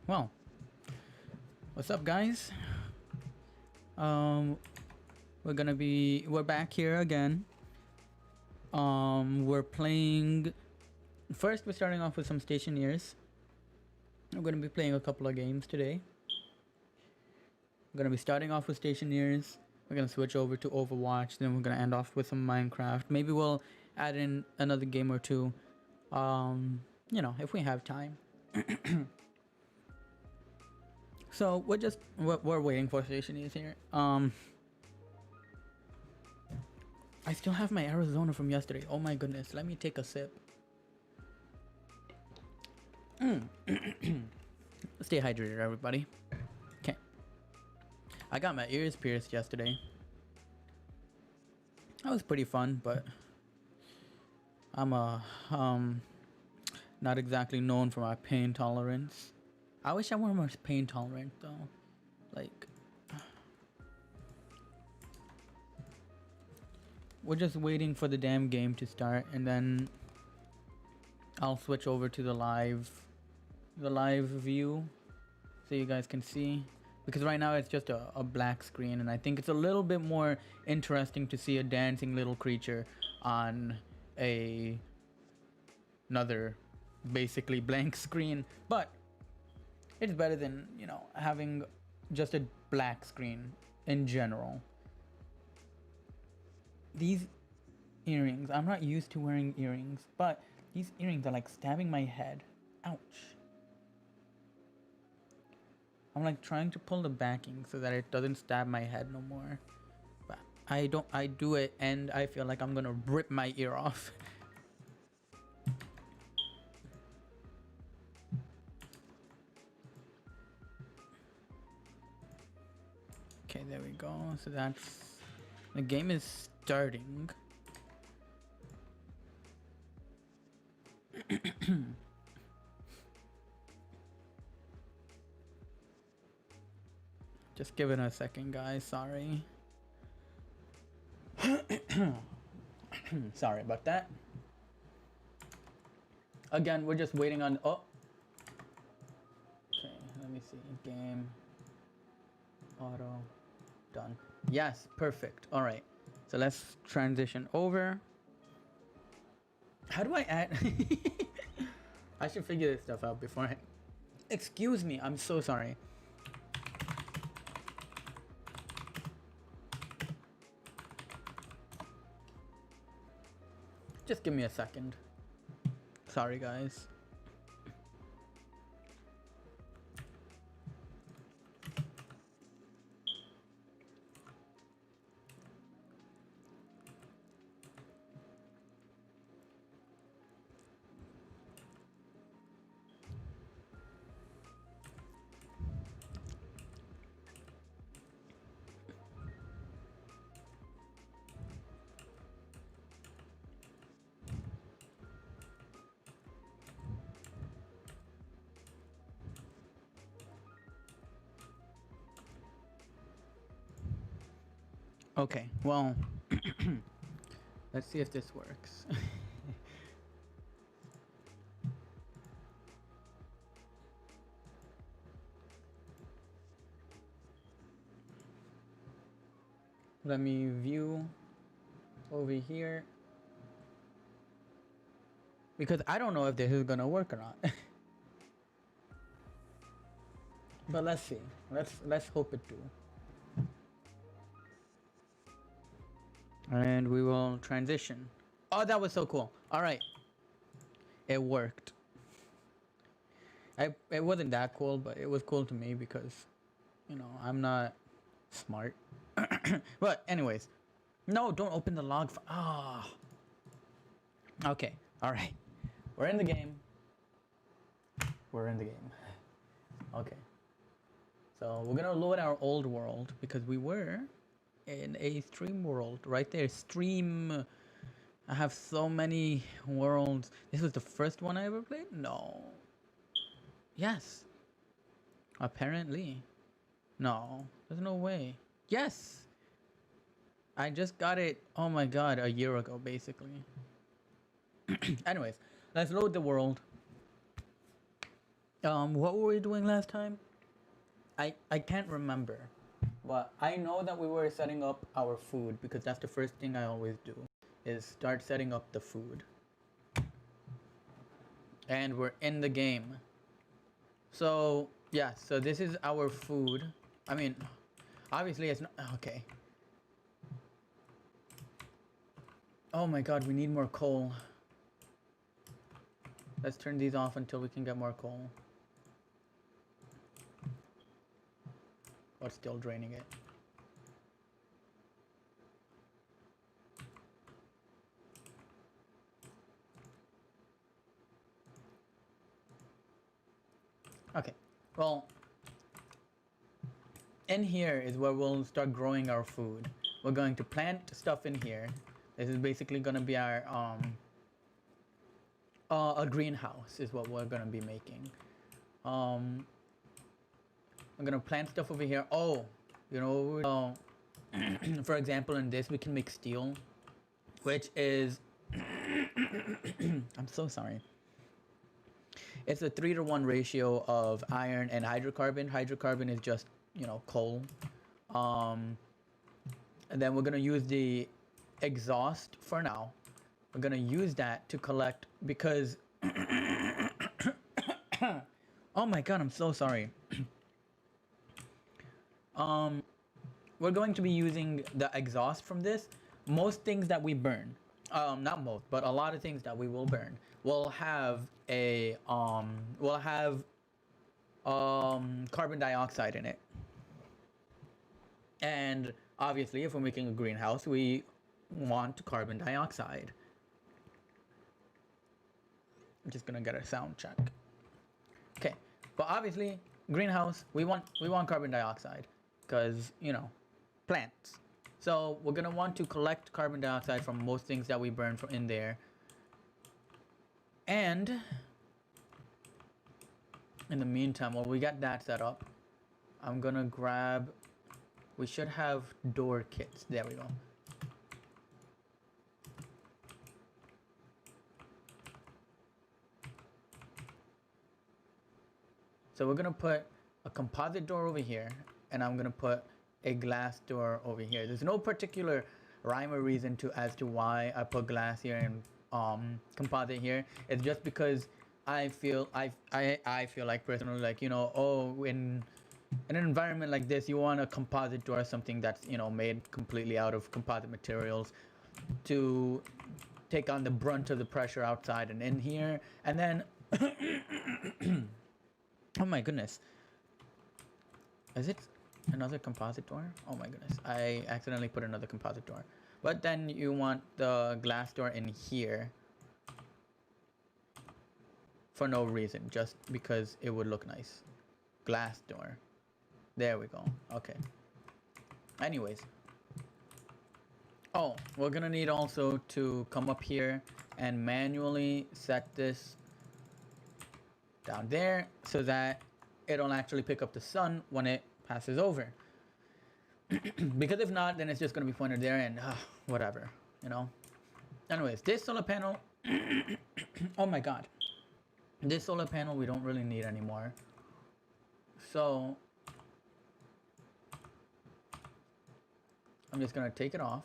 well, what's up, guys? Um, we're back here again. We're playing. First, we're starting off with some Stationeers. We're gonna be playing a couple of games today. We're gonna be starting off with Stationeers. We're gonna switch over to Overwatch. Then we're gonna end off with some Minecraft. Maybe we'll add in another game or two. If we have time. So we're waiting for Stationeers here. I still have my Arizona from yesterday. Oh my goodness. Let me take a sip. Stay hydrated, everybody. Okay. I got my ears pierced yesterday. That was pretty fun, but I'm not exactly known for my pain tolerance. I wish I were more pain tolerant though. Like, we're just waiting for the damn game to start, and then I'll switch over to the live view so you guys can see, because right now it's just a black screen, and I think it's a little bit more interesting to see a dancing little creature on another basically blank screen. But it's better than, having just a black screen in general. These earrings, I'm not used to wearing earrings, but these earrings are like stabbing my head. Ouch. I'm like trying to pull the backing so that it doesn't stab my head no more. But I do it and I feel like I'm gonna rip my ear off. Okay, there we go. So the game is starting. Just give it a second, guys. Sorry. Sorry about that. Again, we're just waiting on... Oh. Okay, let me see. Game. Auto. Done. Yes, perfect. All right. So let's transition over. How do I add... I should figure this stuff out before I... Excuse me. I'm so sorry. Just give me a second. Sorry, guys. Okay, well, let's see if this works. Let me view over here, because I don't know if this is gonna work or not. But let's see. Let's hope it do. And we will transition. Oh, that was so cool. All right. It worked. It wasn't that cool, but it was cool to me because, I'm not smart. But anyways. No, don't open the log. Ah. Okay. All right. We're in the game. We're in the game. Okay. So we're going to load our old world because we were in a stream world right there. Stream. I have so many worlds. This was the first one I ever played? No. Yes. Apparently. No. There's no way. Yes. I just got it, oh my god, a year ago, basically. Anyways, let's load the world. What were we doing last time? I can't remember, but I know that we were setting up our food because that's the first thing I always do, is start setting up the food. And we're in the game. So yeah, so this is our food. I mean, obviously it's not okay. Oh my god, we need more coal. Let's turn these off until we can get more coal. What's still draining it? Okay, well, in here is where we'll start growing our food. We're going to plant stuff in here. This is basically gonna be our a greenhouse is what we're gonna be making. I'm gonna plant stuff over here. Oh, you know, for example, in this we can make steel, which is I'm so sorry. It's a 3-to-1 ratio of iron and hydrocarbon. Hydrocarbon is just, you know, coal. And then we're gonna use the exhaust for now. We're gonna use that to collect because oh my god, I'm so sorry. We're going to be using the exhaust from this. Most things that we burn, not most, but a lot of things that we will burn will have a carbon dioxide in it. And obviously, if we're making a greenhouse, we want carbon dioxide. I'm just gonna get a sound check. Okay, but obviously, greenhouse, we want carbon dioxide because, you know, plants. So we're gonna want to collect carbon dioxide from most things that we burn from in there. And in the meantime, while we got that set up, I'm gonna grab. We should have door kits. There we go. So we're gonna put a composite door over here, and I'm gonna put a glass door over here. There's no particular rhyme or reason as to why I put glass here and composite here. It's just because I feel like personally, like, you know, oh, in an environment like this, you want a composite door, something that's, you know, made completely out of composite materials to take on the brunt of the pressure outside and in here. And then oh my goodness, is it another composite door? Oh my goodness, I accidentally put another composite door. But then you want the glass door in here for no reason, just because it would look nice. Glass door. There we go. Okay. Anyways. Oh, we're gonna need also to come up here and manually set this down there so that it'll actually pick up the sun when it passes over. Because if not, then it's just gonna be pointed there and whatever, you know. Anyways, this solar panel oh my god, this solar panel we don't really need anymore, so I'm just gonna take it off.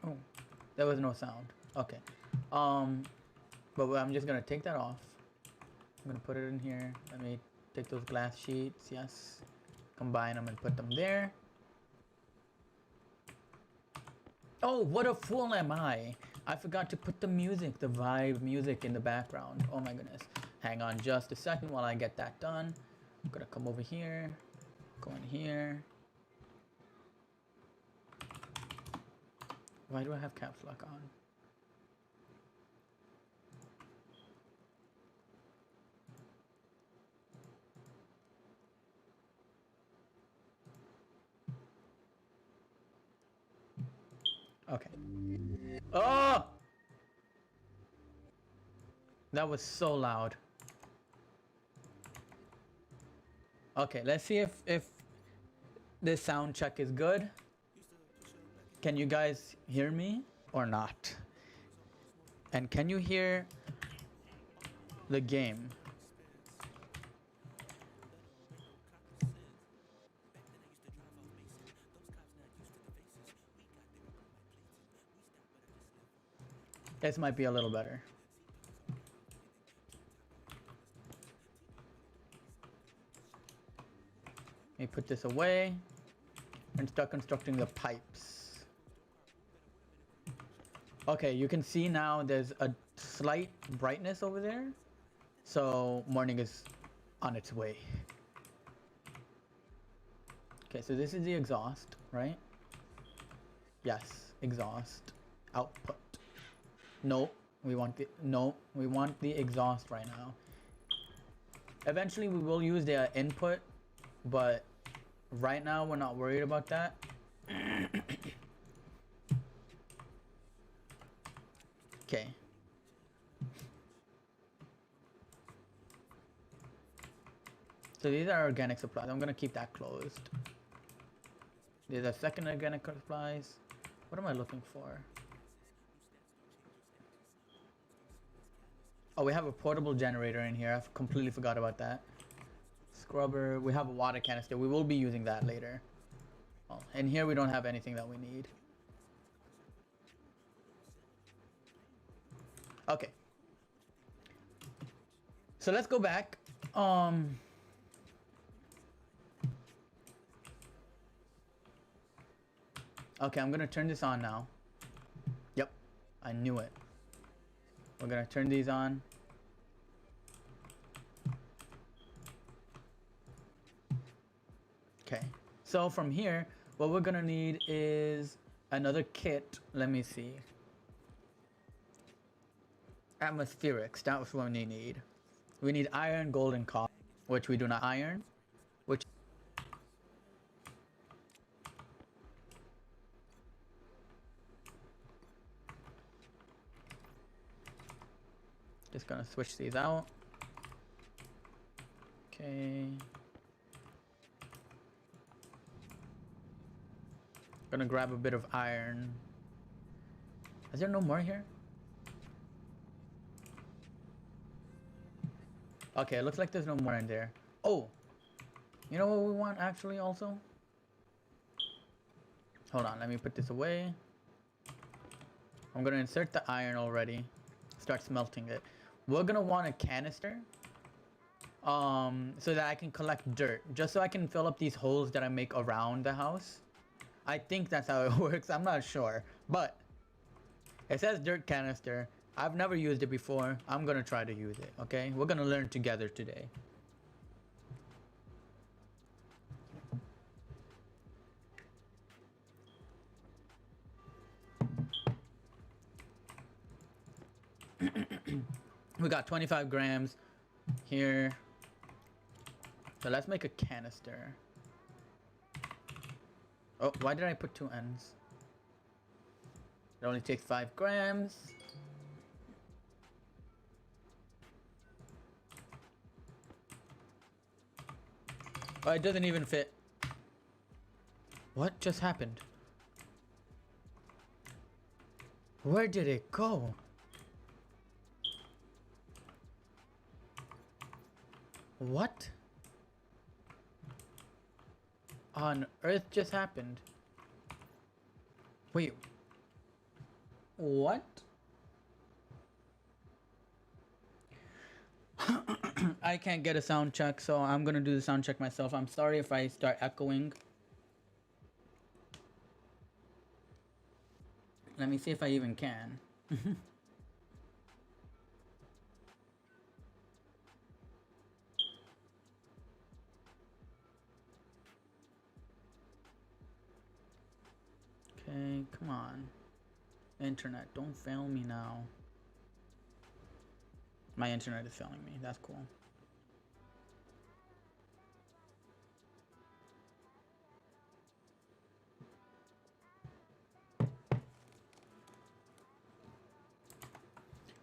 Oh, there was no sound. Okay. But I'm just gonna take that off. I'm gonna put it in here. Let me take those glass sheets. Yes. Combine them and put them there. Oh, what a fool am I! I forgot to put the music, the vibe music in the background. Oh my goodness. Hang on just a second while I get that done. I'm gonna come over here. Go in here. Why do I have caps lock on? Okay. Oh! That was so loud. Okay, let's see if this sound check is good. Can you guys hear me or not? And can you hear the game? This might be a little better. Let me put this away and start constructing the pipes. Okay, you can see now there's a slight brightness over there. So morning is on its way. Okay, so this is the exhaust, right? Yes, exhaust. Output. No, we want the exhaust right now. Eventually we will use the input, but right now we're not worried about that. Okay. So these are organic supplies. I'm gonna keep that closed. These are second organic supplies. What am I looking for? Oh, we have a portable generator in here. I completely forgot about that. Scrubber. We have a water canister. We will be using that later. Oh, in here we don't have anything that we need. Okay. So let's go back. Okay, I'm gonna turn this on now. Yep, I knew it. We're gonna turn these on. Okay, so from here, what we're gonna need is another kit. Let me see. Atmospherics, that's what we need. We need iron, gold, and copper, which we do not iron, which just gonna switch these out. Okay. Gonna grab a bit of iron. Is there no more here? Okay, it looks like there's no more in there. Oh, you know what we want actually also? Hold on, let me put this away. I'm gonna insert the iron already. Start smelting it. We're gonna want a canister. So that I can collect dirt. Just so I can fill up these holes that I make around the house. I think that's how it works. I'm not sure. But it says dirt canister. I've never used it before. I'm gonna try to use it, okay? We're gonna learn together today. We got 25 grams here. So let's make a canister. Oh, why did I put two ends? It only takes 5 grams. Oh, it doesn't even fit. What just happened? Where did it go? What on earth just happened? Wait. What? I can't get a sound check, so I'm gonna do the sound check myself. I'm sorry if I start echoing. Let me see if I even can. Okay, come on. Internet, don't fail me now. My internet is failing me. That's cool.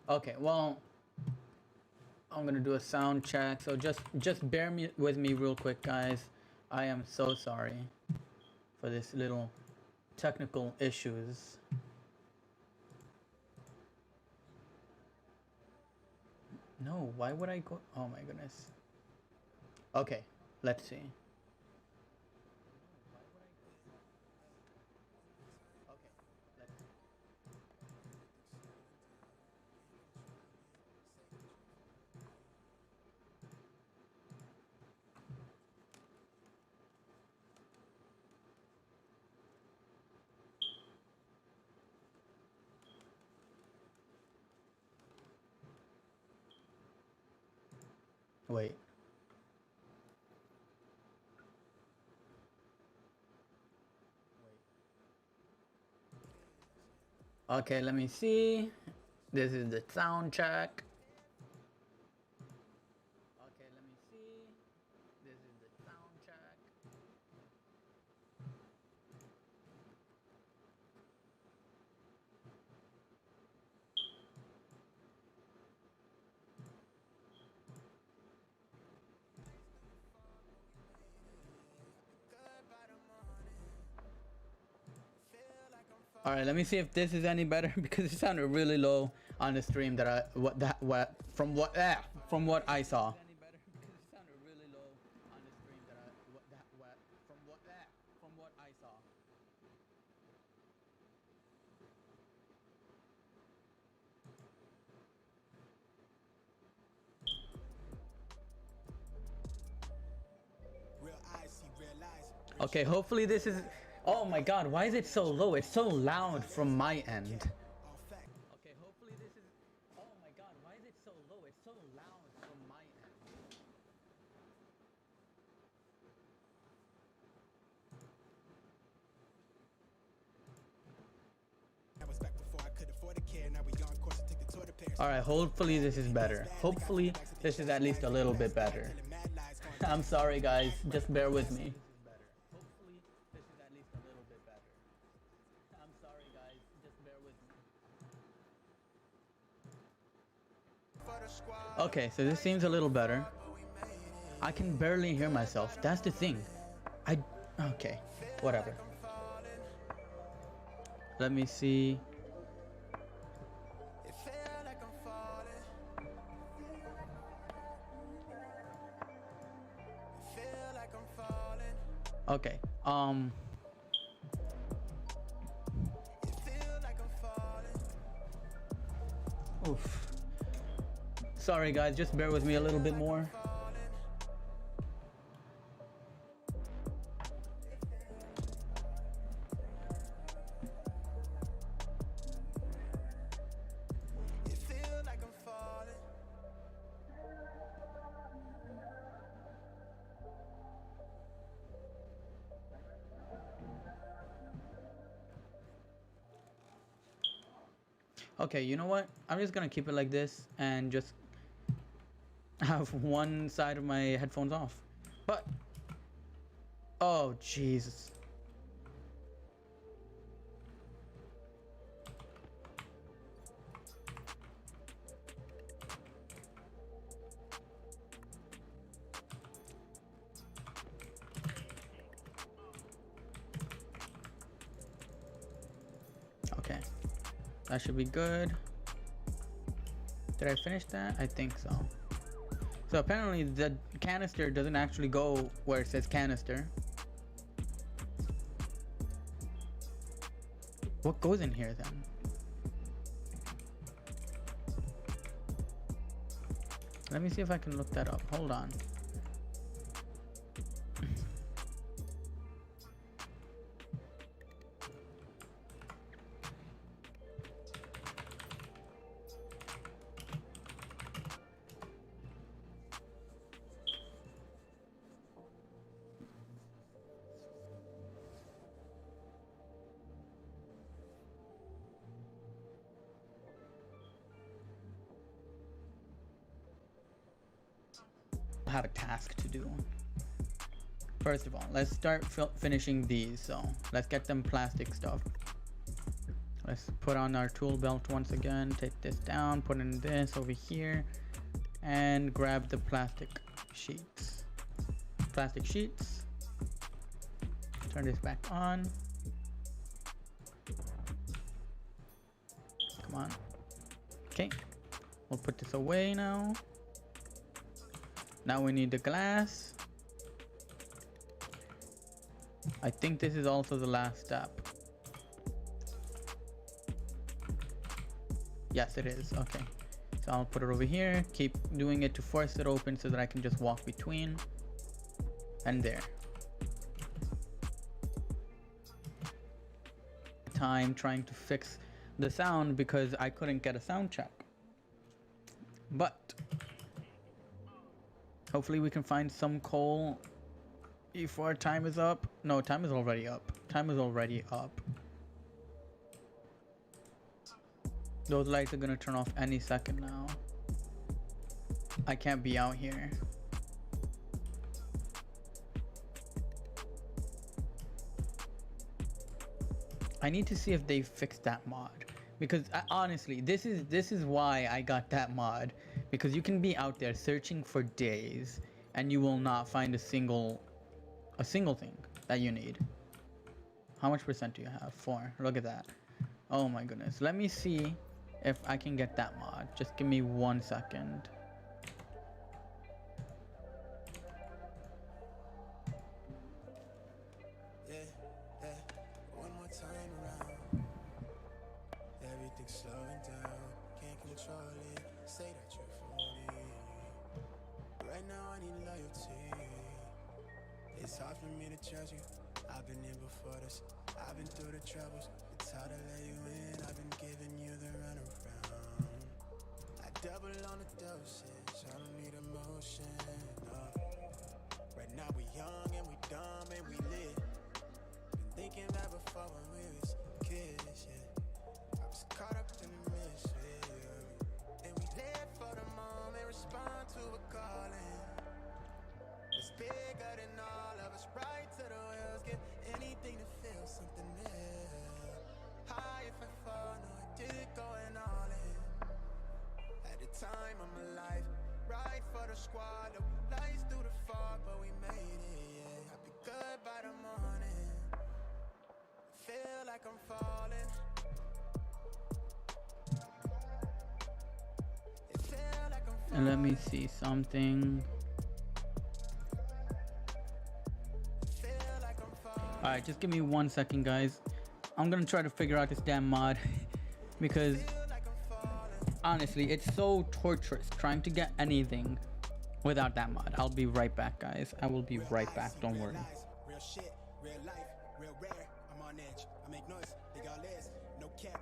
Okay, well, I'm gonna do a sound check. So just bear with me real quick, guys. I am so sorry for this little technical issues. No, why would I go? Oh my goodness. Okay, let's see. Wait. Okay, let me see. This is the sound check. Okay, let me see. This is the sound check. All right, let me see if this is any better because it sounded really low on the stream that from what I saw. Okay, hopefully this is. Oh my god, why is it so low? It's so loud from my end. Okay, hopefully this is. Oh my god, why is it so low? It's so loud from my end. Alright, hopefully this is better. Hopefully this is at least a little bit better. I'm sorry guys, just bear with me. Okay, so this seems a little better. I can barely hear myself. That's the thing. Okay, whatever. Let me see. Okay. Oof. Sorry guys, just bear with me a little bit more. Okay, you know what? I'm just gonna keep it like this and just have one side of my headphones off. But oh Jesus. Okay. That should be good. Did I finish that? I think so. So apparently the canister doesn't actually go where it says canister. What goes in here then? Let me see if I can look that up. Hold on. Have a task to do. First of all, let's start finishing these. So let's get them plastic stuff. Let's put on our tool belt once again, take this down, put in this over here, and grab the plastic sheets. Turn this back on. Come on. Okay. We'll put this away now. Now we need the glass. I think this is also the last step. Yes, it is. Okay. So I'll put it over here. Keep doing it to force it open so that I can just walk between. And there. Time trying to fix the sound because I couldn't get a sound check. But hopefully we can find some coal before time is up. No, time is already up. Time is already up. Those lights are gonna turn off any second now. I can't be out here. I need to see if they fixed that mod, because honestly, this is why I got that mod, because you can be out there searching for days and you will not find a single thing that you need. How much percent do you have? 4. Look at that. Oh my goodness. Let me see if I can get that mod. Just give me 1 second. Slowing down, can't control it. Say that you're for me. Right now I need loyalty. It's hard for me to trust you. I've been in before this. I've been through the troubles. It's hard to let you in. I've been giving you the runaround. I double on the dosage. I don't need emotion. No. Right now we young and we dumb and we lit. Been thinking back before when we was kids, yeah. Caught up in the mystery, and we live for the moment, respond to a calling. It's bigger than all of us, right to the wheels, give anything to feel something real. High if I fall, no I did it going all in. At the time of my life, right for the squad, the lights through the fog, but we made it, yeah. I'll be good by the morning, feel like I'm falling. And let me see something. Alright, just give me 1 second, guys. I'm gonna try to figure out this damn mod because honestly, it's so torturous trying to get anything without that mod. I'll be right back, guys. I will be right back. Don't worry. Real shit, real life, real rare. I'm on edge. I make noise. They got less. No cap.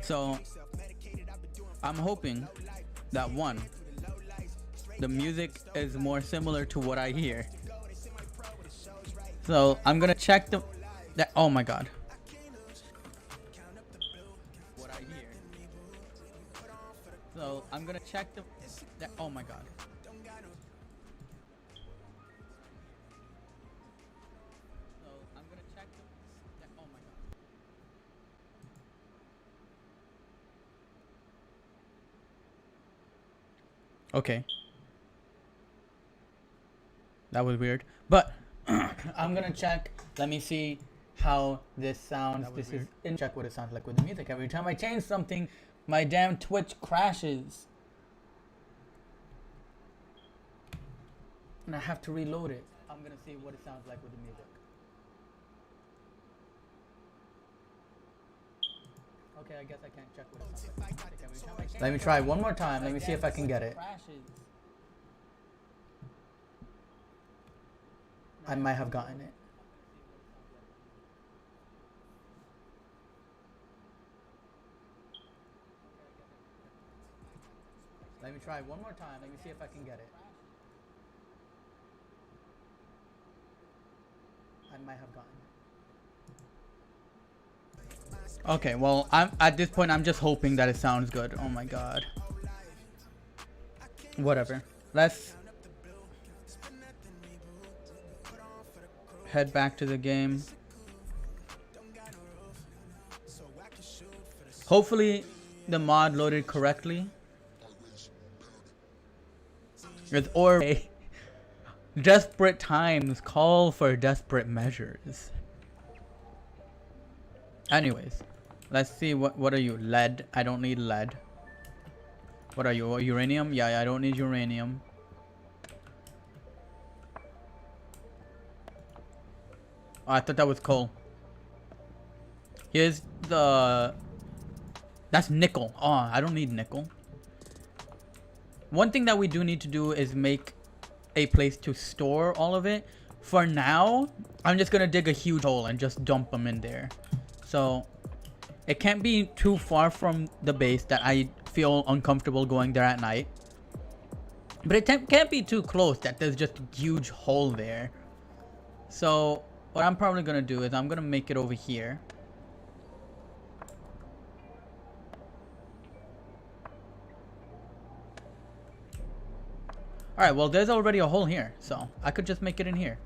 So I'm hoping that one, the music is more similar to what I hear. So I'm gonna check that. Oh my god. What I hear. So I'm gonna check that. Oh my god. So I'm gonna check that. Oh my god. Okay. That was weird. But I'm gonna check. Let me see how this sounds. This is check what it sounds like with the music. Every time I change something, my damn Twitch crashes. And I have to reload it. I'm gonna see what it sounds like with the music. Okay, I guess I can't check what it sounds like with the music. Every time I change. Let me try one more time. Let me see if I can get it. I might have gotten it. Let me try one more time. Let me see if I can get it. I might have gotten it. Okay, well, I'm at this point I'm just hoping that it sounds good. Oh my god. Whatever. Let's head back to the game. Hopefully the mod loaded correctly. Or desperate times call for desperate measures. Anyways, let's see what are you? Lead. I don't need lead. What are you? Uranium? Yeah, I don't need uranium. Oh, I thought that was coal. Here's the... That's nickel. Oh, I don't need nickel. One thing that we do need to do is make a place to store all of it. For now, I'm just going to dig a huge hole and just dump them in there. So, it can't be too far from the base that I feel uncomfortable going there at night. But it can't be too close that there's just a huge hole there. So, what I'm probably going to do is I'm going to make it over here. Alright, well, there's already a hole here, so I could just make it in here.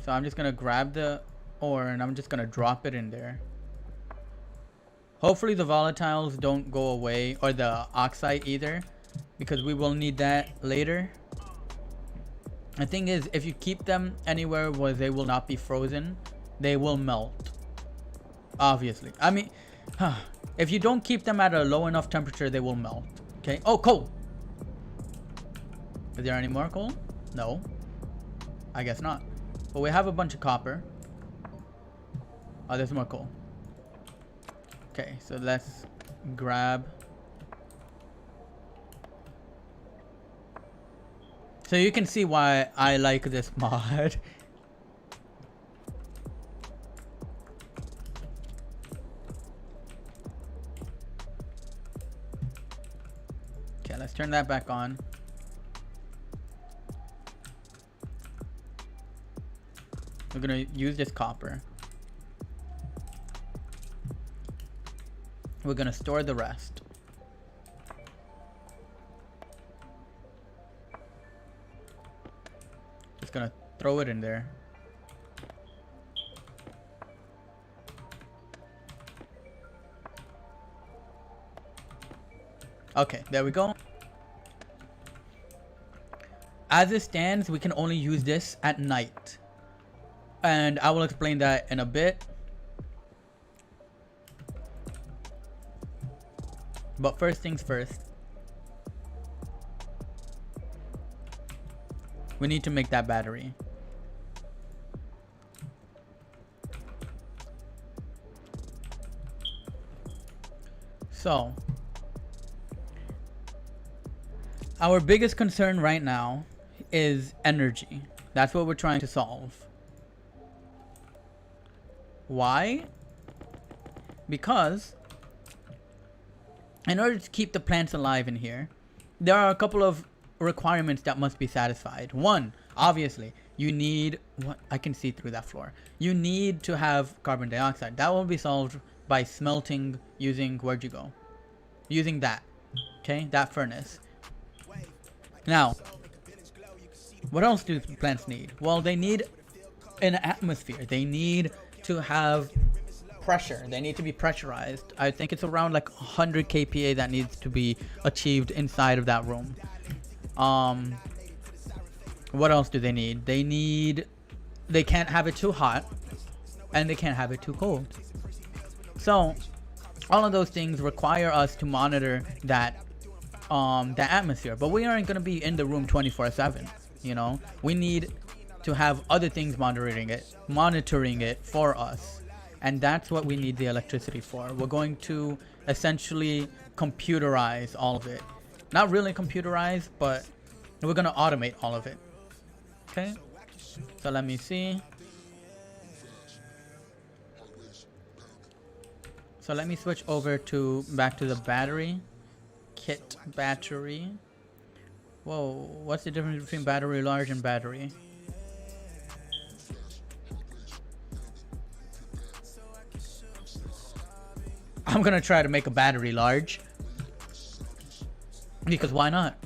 So I'm just going to grab the ore and I'm just going to drop it in there. Hopefully the volatiles don't go away, or the oxide either, because we will need that later. The thing is, if you keep them anywhere where they will not be frozen, they will melt. Obviously. I mean, if you don't keep them at a low enough temperature, they will melt. Okay. Oh, coal! Is there any more coal? No. I guess not. But we have a bunch of copper. Oh, there's more coal. Okay, so let's grab. So you can see why I like this mod. Okay, let's turn that back on. We're gonna use this copper. We're gonna store the rest. Just gonna throw it in there. Okay, there we go. As it stands, we can only use this at night. And I will explain that in a bit. But first things first. We need to make that battery. So, our biggest concern right now is energy. That's what we're trying to solve. Why? because in order to keep the plants alive in here, there are a couple of requirements that must be satisfied. One, obviously, you need what I can see through that floor. You need to have carbon dioxide. That will be solved by smelting using, where'd you go? Using that. Okay, that furnace. Now, what else do plants need? Well, they need an atmosphere. They need to have pressure. They need to be pressurized. I think it's around like 100 kPa that needs to be achieved inside of that room. What else do they need? They can't have it too hot and they can't have it too cold. So all of those things require us to monitor that atmosphere, but we aren't going to be in the room 24/7. You know, we need to have other things monitoring it for us, and that's what we need the electricity for. We're going to essentially computerize all of it. Not really computerize, but we're going to automate all of it. Okay, so let me see. So let me switch over to back to the battery. Kit battery. Whoa, what's the difference between battery large and battery? I'm gonna try to make a battery large. Because why not?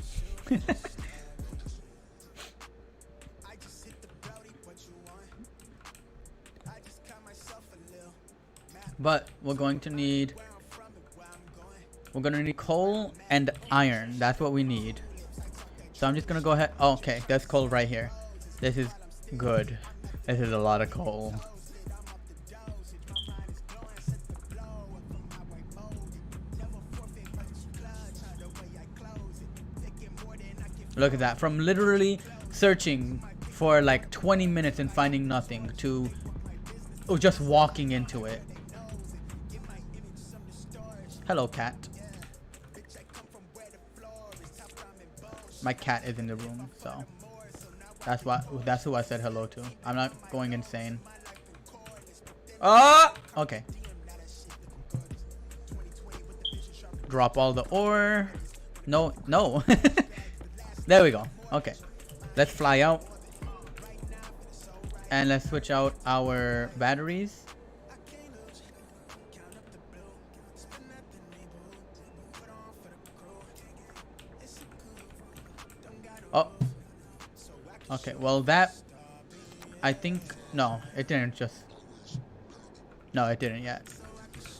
But we're going to need coal and iron. That's what we need. So I'm just gonna go ahead. Oh, okay, there's coal right here. This is good. This is a lot of coal. Look at that. From literally searching for like 20 minutes and finding nothing to just walking into it. Hello, cat. My cat is in the room, so that's who I said hello to. I'm not going insane. Ah! Okay. Drop all the ore. No, no. There we go. Okay. Let's fly out. And let's switch out our batteries. Oh. Okay, well that... I think... No, it didn't just... No, it didn't yet.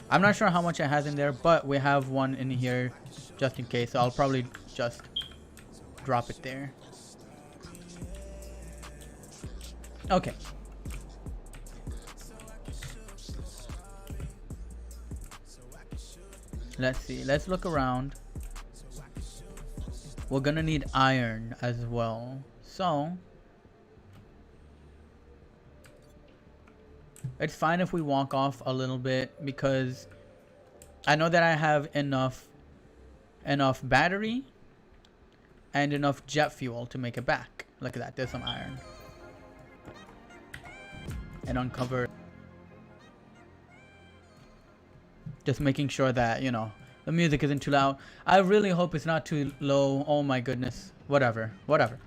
I'm not sure how much it has in there, but we have one in here just in case. So I'll probably just drop it there. Okay. Let's see. Let's look around. We're gonna need iron as well. So it's fine if we walk off a little bit because I know that I have enough battery and enough jet fuel to make it back. Look at that. There's some iron. And uncover. Just making sure that, you know, the music isn't too loud. I really hope it's not too low. Oh my goodness. Whatever. Whatever.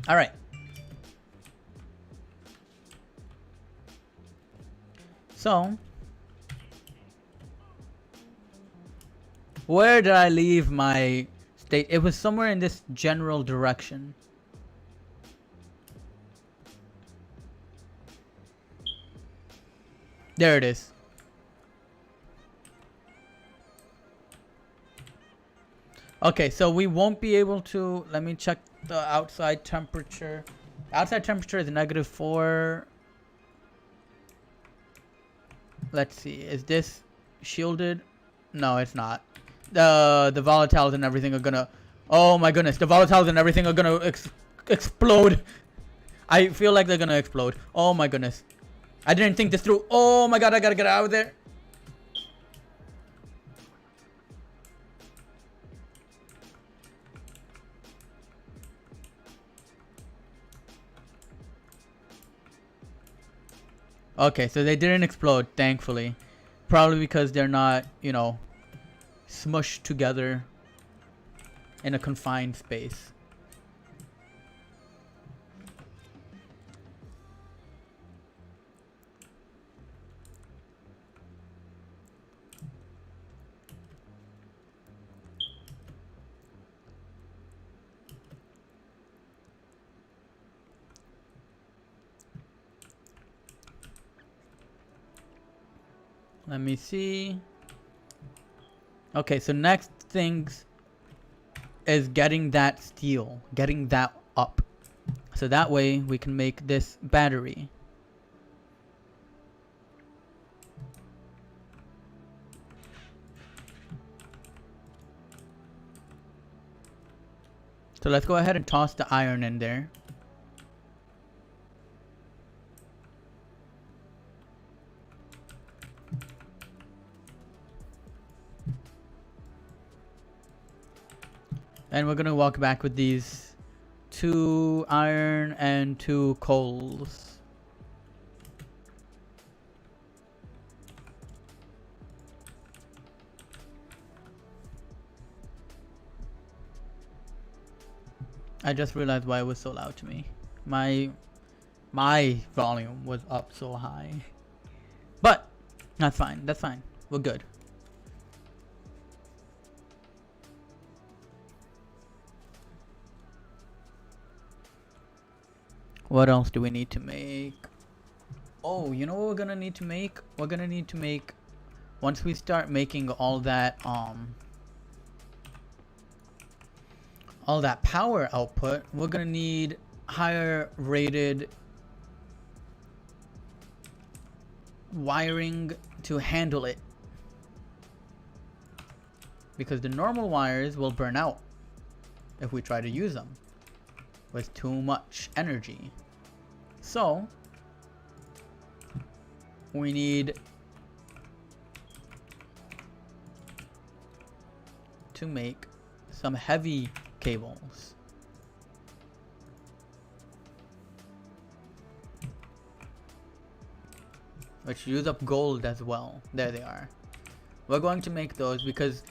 Alright. So. Where did I leave my state? It was somewhere in this general direction. There it is. Okay, so we won't be able to... Let me check the outside temperature. Outside temperature is -4. Let's see. Is this shielded? No, it's not. The volatiles and everything are gonna... Oh my goodness. The volatiles and everything are gonna explode. I feel like they're gonna explode. Oh my goodness. I didn't think this through. Oh my god, I gotta get out of there. Okay, so they didn't explode, thankfully. Probably because they're not, you know, smushed together in a confined space. Let me see. Okay, so next things is getting that steel, getting that up. So that way we can make this battery. So let's go ahead and toss the iron in there. And we're gonna walk back with these 2 iron and 2 coals. I just realized why it was so loud to me. My volume was up so high. But that's fine. That's fine. We're good. What else do we need to make? Oh, you know what we're gonna need to make? We're gonna need to make, once we start making all that power output, we're gonna need higher rated wiring to handle it, because the normal wires will burn out if we try to use them with too much energy. So we need to make some heavy cables. Which use up gold as well. There they are. We're going to make those because,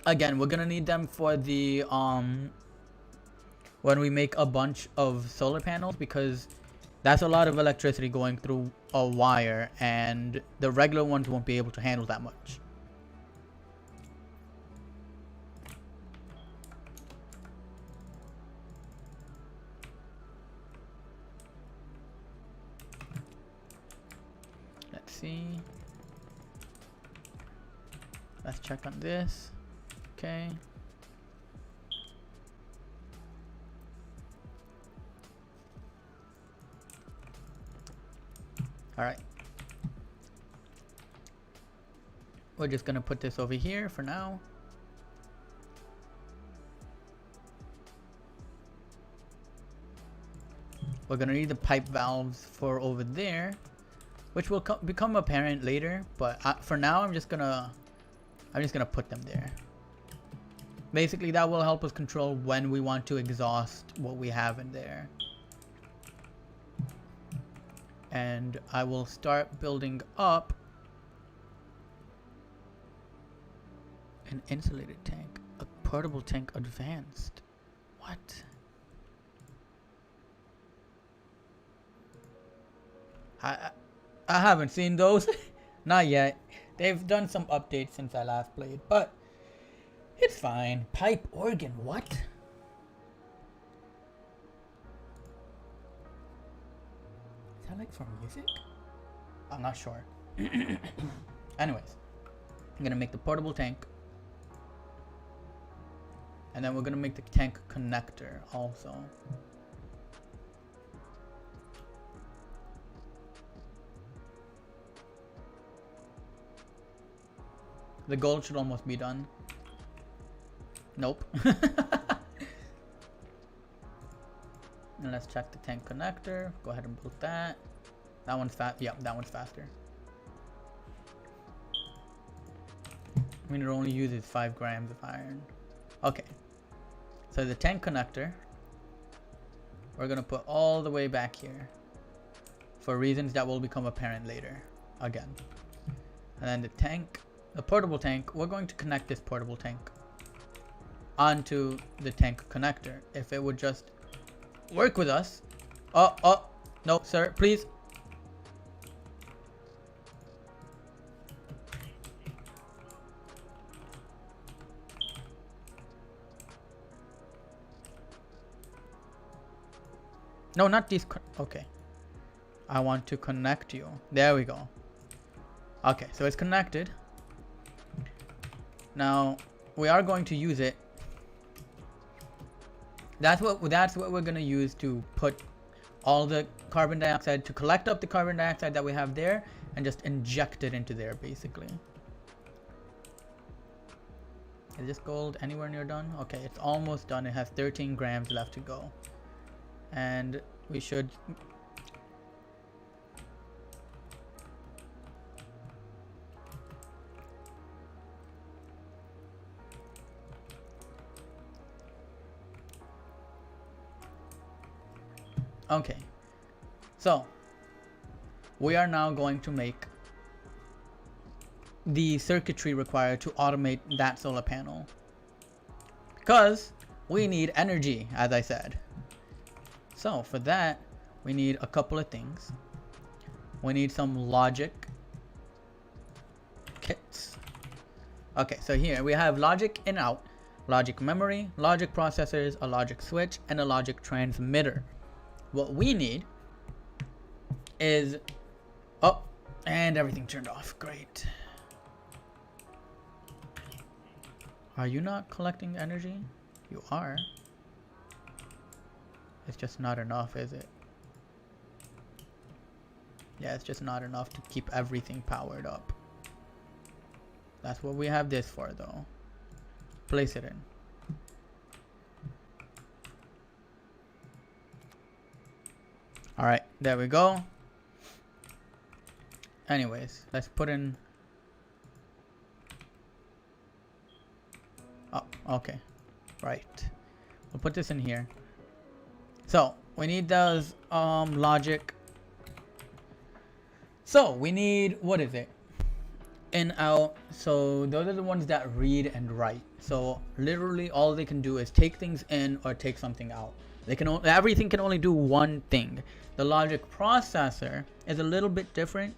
again, we're gonna need them for the when we make a bunch of solar panels, because that's a lot of electricity going through a wire and the regular ones won't be able to handle that much. Let's see. Let's check on this. Okay. Alright. We're just gonna put this over here for now. We're gonna need the pipe valves for over there, which will become apparent later, but for now I'm just gonna put them there. Basically that will help us control when we want to exhaust what we have in there. And I will start building up an insulated tank, a portable tank advanced. What? I haven't seen those. Not yet. They've done some updates since I last played, but it's fine. Pipe organ, what? Is that like for music? I'm not sure. Anyways, I'm gonna make the portable tank. And then we're gonna make the tank connector also. The gold should almost be done. Nope. And let's check the tank connector. Go ahead and build that. That one's fast. Yeah, that one's faster. I mean, it only uses 5 grams of iron. Okay. So the tank connector, we're gonna put all the way back here. for reasons that will become apparent later again. And then the tank, the portable tank, we're going to connect this portable tank onto the tank connector. If it would just work with us. Oh, no, sir, please. No, not these. Okay. I want to connect you. There we go. Okay, so it's connected. Now, we are going to use it. That's what we're going to use to put all the carbon dioxide, to collect up the carbon dioxide that we have there and just inject it into there, basically. Is this gold anywhere near done? Okay, it's almost done. It has 13 grams left to go. And we should... Okay, so we are now going to make the circuitry required to automate that solar panel, because we need energy, as I said. So for that, we need a couple of things. We need some logic kits. Okay, so here we have logic in out, logic memory, logic processors, a logic switch, and a logic transmitter. What we need is... Oh, and everything turned off. Great. Are you not collecting energy? You are. It's just not enough, is it? Yeah, it's just not enough to keep everything powered up. That's what we have this for, though. Place it in. Alright, there we go. Anyways, let's put in... Oh, okay. Right. We'll put this in here. So, we need those logic. So, we need... What is it? In, out. So, those are the ones that read and write. So, literally all they can do is take things in or take something out. They can everything can only do one thing. The logic processor is a little bit different.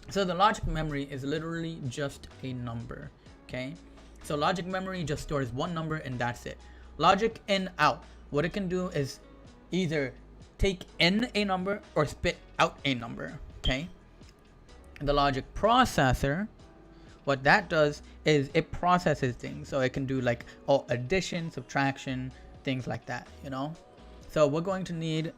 So the logic memory is literally just a number, okay? So logic memory just stores one number and that's it. Logic in out, what it can do is either take in a number or spit out a number, okay? The logic processor, what that does is it processes things. So it can do like addition, subtraction, things like that, you know? So we're going to need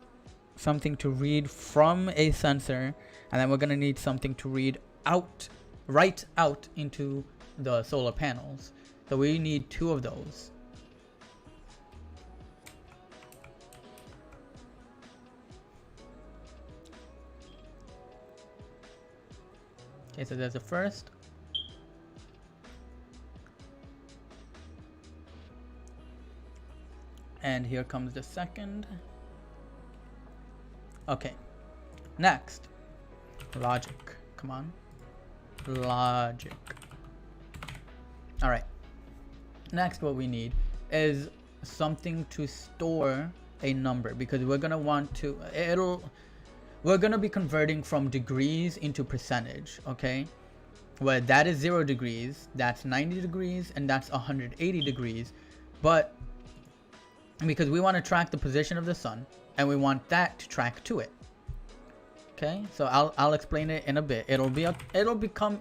something to read from a sensor, and then we're going to need something to read out, write out into the solar panels. So we need two of those. Okay, so there's the first. And here comes the second. Okay. Next. Logic. Come on. Logic. Alright. Next, what we need is something to store a number, because we're going to want to... We're going to be converting from degrees into percentage, okay? Where that is 0 degrees, that's 90 degrees, and that's 180 degrees. But because we want to track the position of the sun, and we want that to track to it. Okay, so I'll explain it in a bit. It'll become...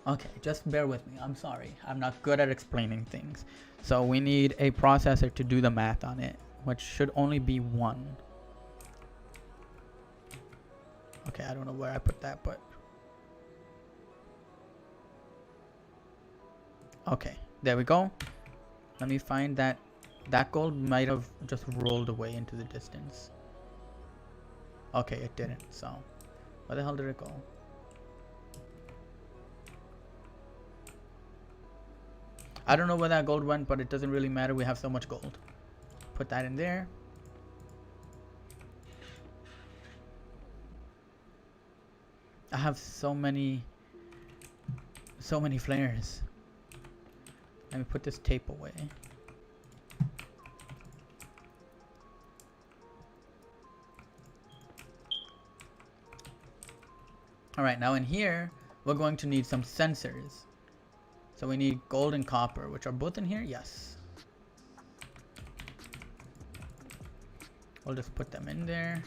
Okay, just bear with me. I'm sorry. I'm not good at explaining things. So we need a processor to do the math on it, which should only be one. Okay, I don't know where I put that, but... Okay, there we go. Let me find that. That gold might have just rolled away into the distance. Okay, it didn't, so... Where the hell did it go? I don't know where that gold went, but it doesn't really matter. We have so much gold. Put that in there. I have so many flares. Let me put this tape away. Alright, now in here, we're going to need some sensors. So we need gold and copper, which are both in here? Yes. We'll just put them in there.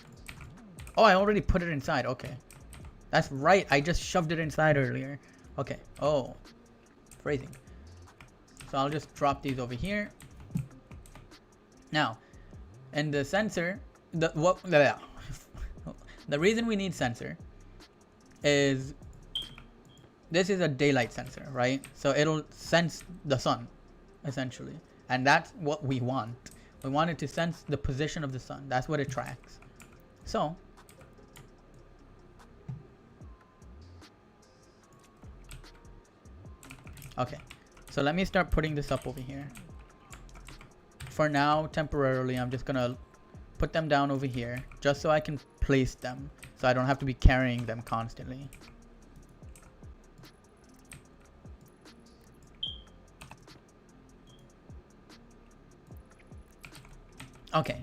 Oh, I already put it inside. Okay. That's right. I just shoved it inside earlier. Okay. Oh. Phrasing. So I'll just drop these over here. Now, and the sensor, the reason we need sensor is this is a daylight sensor, right? So it'll sense the sun, essentially. And that's what we want. We want it to sense the position of the sun. That's what it tracks. So, okay. So let me start putting this up over here. For now, temporarily, I'm just gonna put them down over here just so I can place them. So I don't have to be carrying them constantly. Okay.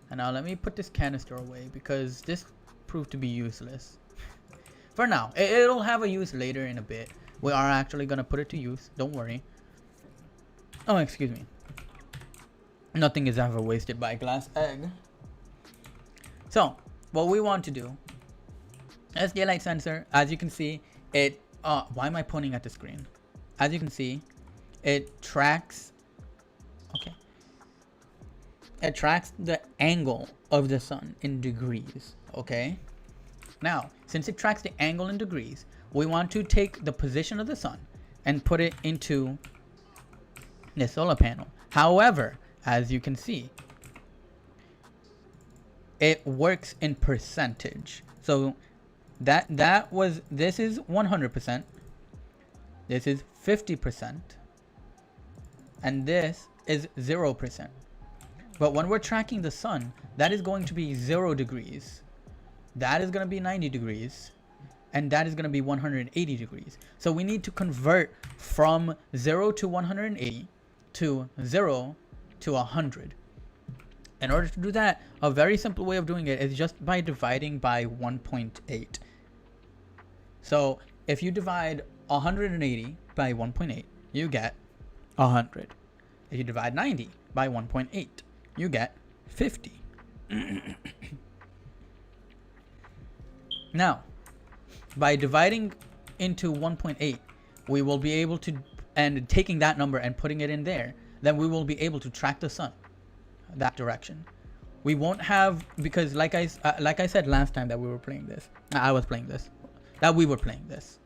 And now let me put this canister away because this proved to be useless. For now. It'll have a use later in a bit. We are actually going to put it to use. Don't worry. Oh, excuse me. Nothing is ever wasted by a glass egg. So, what we want to do is daylight sensor. As you can see, it... why am I pointing at the screen? As you can see, it tracks... Okay. It tracks the angle of the sun in degrees, okay? Now, since it tracks the angle in degrees, we want to take the position of the sun and put it into the solar panel. However, as you can see, it works in percentage. So this is 100%, this is 50%, and this is 0%. But when we're tracking the sun, that is going to be 0 degrees. That is going to be 90 degrees. And that is going to be 180 degrees. So we need to convert from 0 to 180 to 0 to 100. In order to do that, a very simple way of doing it is just by dividing by 1.8. So if you divide 180 by 1.8, you get 100. If you divide 90 by 1.8, you get 50. Now, by dividing into 1.8, we will be able to, and taking that number and putting it in there, then we will be able to track the sun that direction. We won't have, because like I said last time that we were playing this, I was playing this, that we were playing this.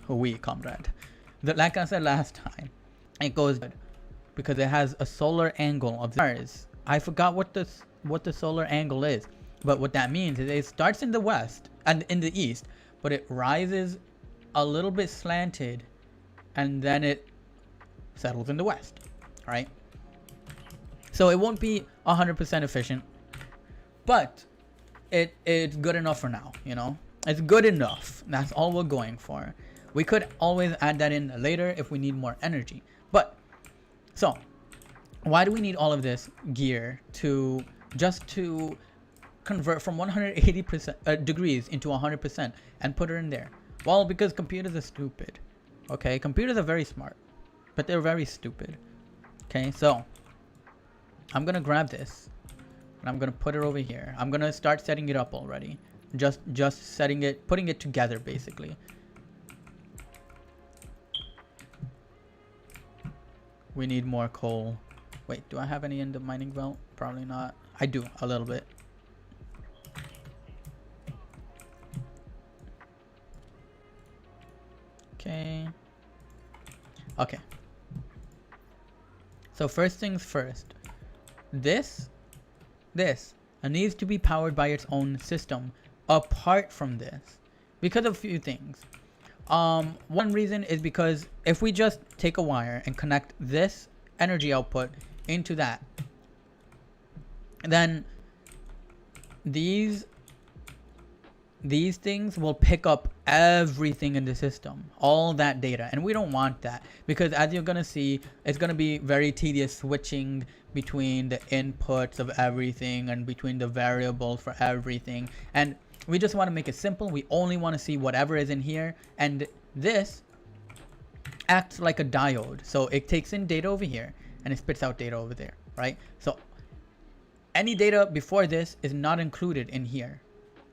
We, comrade. Like I said last time, it goes good because it has a solar angle of Mars. I forgot what the solar angle is, but what that means is it starts in the west and in the east, but it rises a little bit slanted, and then it settles in the west, right? So it won't be 100% efficient, but it's good enough for now, you know? It's good enough. That's all we're going for. We could always add that in later if we need more energy. But, so, why do we need all of this gear to convert from 180% degrees into 100% and put it in there? Well, because computers are stupid. Okay, computers are very smart, but they're very stupid. Okay, so I'm gonna grab this and I'm gonna put it over here. I'm gonna start setting it up already. Just setting it, putting it together basically. We need more coal. Wait, do I have any in the mining belt? Probably not. I do, a little bit. Okay. Okay. So first things first. This needs to be powered by its own system apart from this because of a few things. One reason is because if we just take a wire and connect this energy output into that, then these these things will pick up everything in the system, all that data, and we don't want that, because as you're gonna see, it's gonna be very tedious switching between the inputs of everything and between the variables for everything, and we just want to make it simple. We only want to see whatever is in here, and this acts like a diode, so it takes in data over here and it spits out data over there, right? So any data before this is not included in here,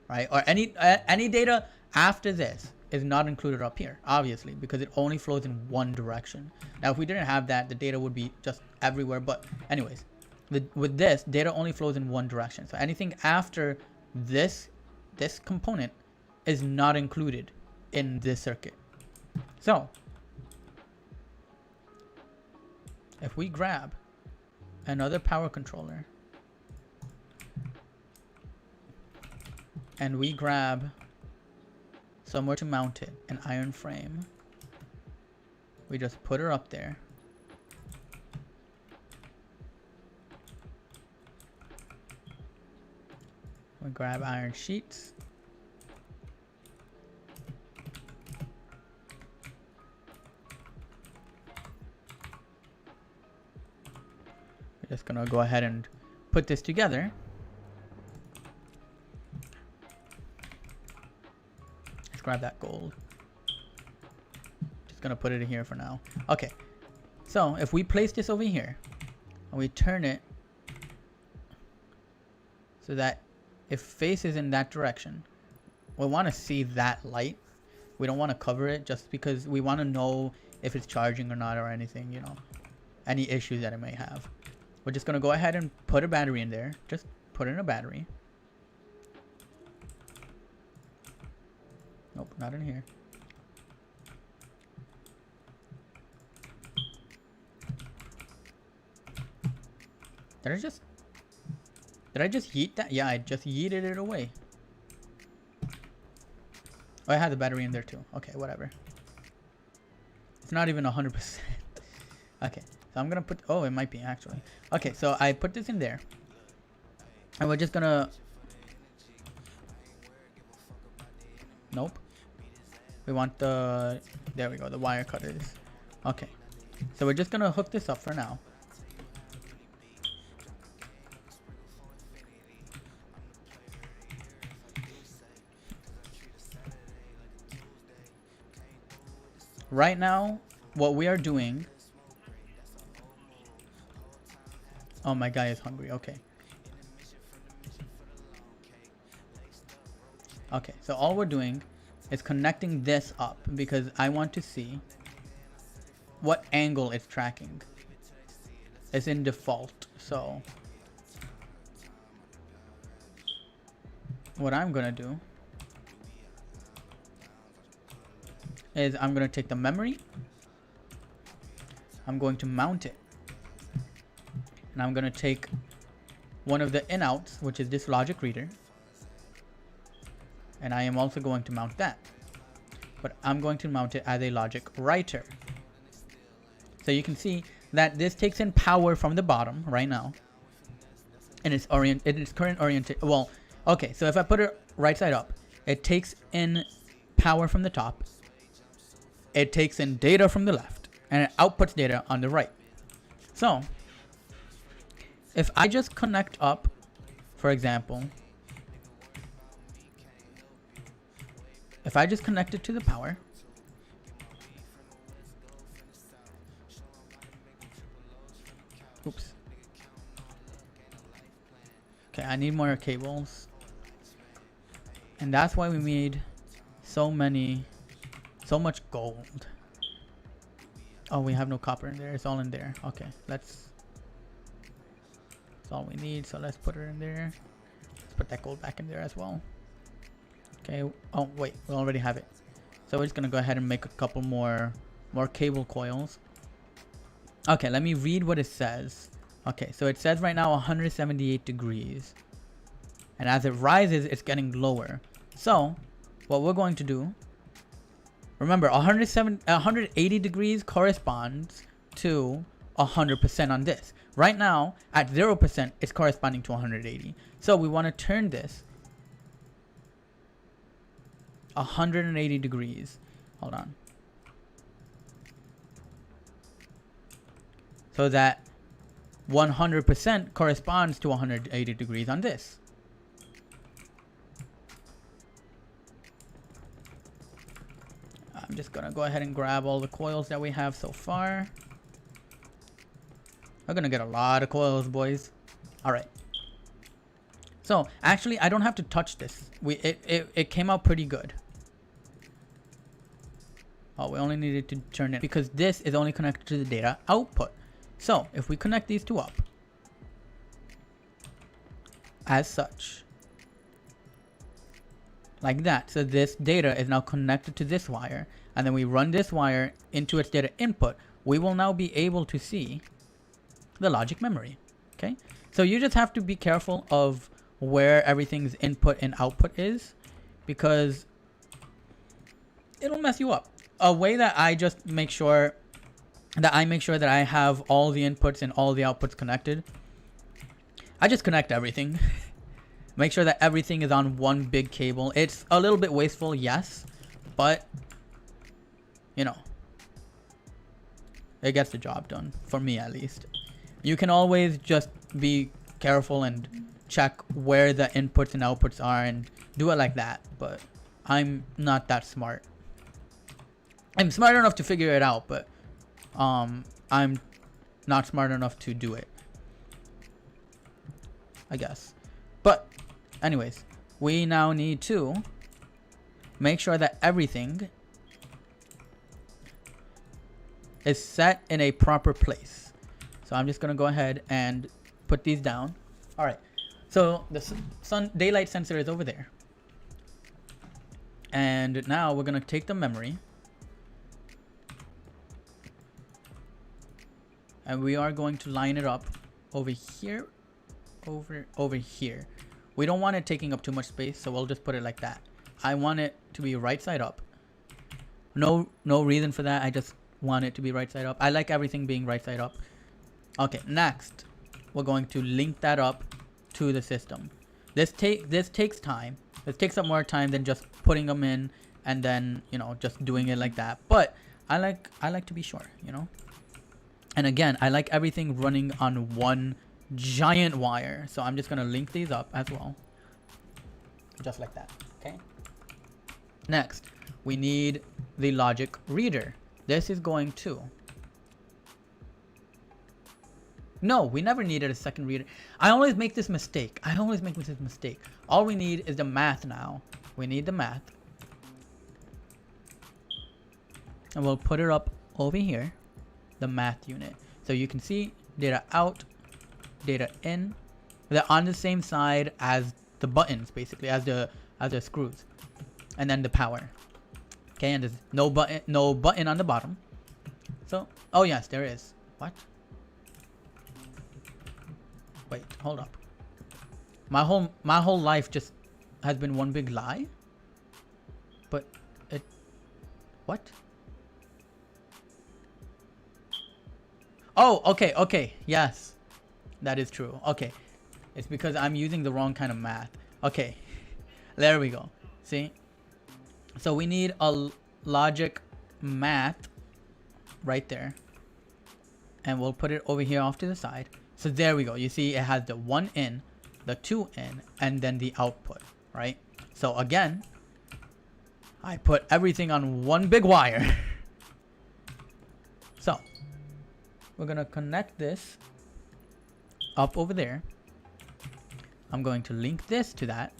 right? Or any data after this is not included up here, obviously, because it only flows in one direction. Now, if we didn't have that, the data would be just everywhere. But anyways, with this, data only flows in one direction. So anything after this component is not included in this circuit. So if we grab another power controller and we grab somewhere to mount it, an iron frame, we just put her up there. We grab iron sheets. We're just gonna go ahead and put this together. Let's grab that gold. Just gonna put it in here for now. Okay, so if we place this over here and we turn it so that it faces in that direction, we want to see that light. We don't want to cover it just because we want to know if it's charging or not, or anything, you know, any issues that it may have. We're just going to go ahead and put a battery in there. Just put in a battery. Nope, not in here. Did I just yeet that? Yeah, I just yeeted it away. Oh, I had the battery in there too. Okay, whatever. It's not even 100%. Okay, so I'm gonna put, oh, it might be actually. Okay, so I put this in there. And we're just gonna, nope. We want the, there we go, the wire cutters. Okay, so we're just gonna hook this up for now. Right now, what we are doing... Oh, my guy is hungry. Okay. Okay, so all we're doing is connecting this up because I want to see what angle it's tracking. It's in default, so... What I'm gonna do is I'm going to take the memory, I'm going to mount it, and I'm going to take one of the inouts, which is this logic reader, and I am also going to mount that, but I'm going to mount it as a logic writer. So you can see that this takes in power from the bottom right now, and it's current oriented. Well, okay, so if I put it right side up, it takes in power from the top, it takes in data from the left, and it outputs data on the right. So if I just connect up, for example, if I just connect it to the power, oops. Okay, I need more cables, and that's why we made so much gold. Oh, we have no copper in there. It's all in there. Okay, that's all we need. So let's put it in there. Let's put that gold back in there as well. Okay. Oh, wait, we already have it. So we're just gonna go ahead and make a couple more cable coils. Okay, let me read what it says. Okay, so it says right now 178 degrees. And as it rises, it's getting lower. So what we're going to do, remember, 180 degrees corresponds to 100% on this. Right now, at 0%, it's corresponding to 180. So we want to turn this 180 degrees. Hold on. So that 100% corresponds to 180 degrees on this. I'm just gonna go ahead and grab all the coils that we have so far. We're gonna get a lot of coils, boys. All right. So actually, I don't have to touch this. It came out pretty good. Oh, we only needed to turn it because this is only connected to the data output. So if we connect these two up as such, like that, so this data is now connected to this wire, and then we run this wire into its data input, we will now be able to see the logic memory. Okay, so you just have to be careful of where everything's input and output is, because it'll mess you up. A way that I just make sure that I have all the inputs and all the outputs connected, I just connect everything. Make sure that everything is on one big cable. It's a little bit wasteful, yes, but you know, it gets the job done, for me at least. You can always just be careful and check where the inputs and outputs are and do it like that, but I'm not that smart. I'm smart enough to figure it out, but I'm not smart enough to do it, I guess. But anyways, we now need to make sure that everything is set in a proper place. So I'm just gonna go ahead and put these down. All right, so the sun daylight sensor is over there, and now we're gonna take the memory and we are going to line it up over here, over here. We don't want it taking up too much space, so we'll just put it like that. I want it to be right side up. No reason for that. I just want it to be right side up. I like everything being right side up. Okay, next we're going to link that up to the system. This takes time. This takes up more time than just putting them in and then, you know, just doing it like that. But I like to be sure, you know. And again, I like everything running on one giant wire. So I'm just gonna link these up as well, just like that. Okay. Next, we need the logic reader. This is going to... No, we never needed a second reader. I always make this mistake. All we need is the math now. We need the math. And we'll put it up over here, the math unit. So you can see data out, data in. They're on the same side as the buttons, basically, as the screws. And then the power. Okay, and there's no button on the bottom. So, oh yes, there is. What? Wait, hold up. My whole life just has been one big lie. But it... What? Oh, okay. Yes. That is true. Okay. It's because I'm using the wrong kind of math. Okay. There we go. See? So we need a logic math right there. And we'll put it over here off to the side. So there we go. You see it has the 1 in, the 2 in, and then the output, right? So again, I put everything on one big wire. So we're gonna connect this up over there. I'm going to link this to that.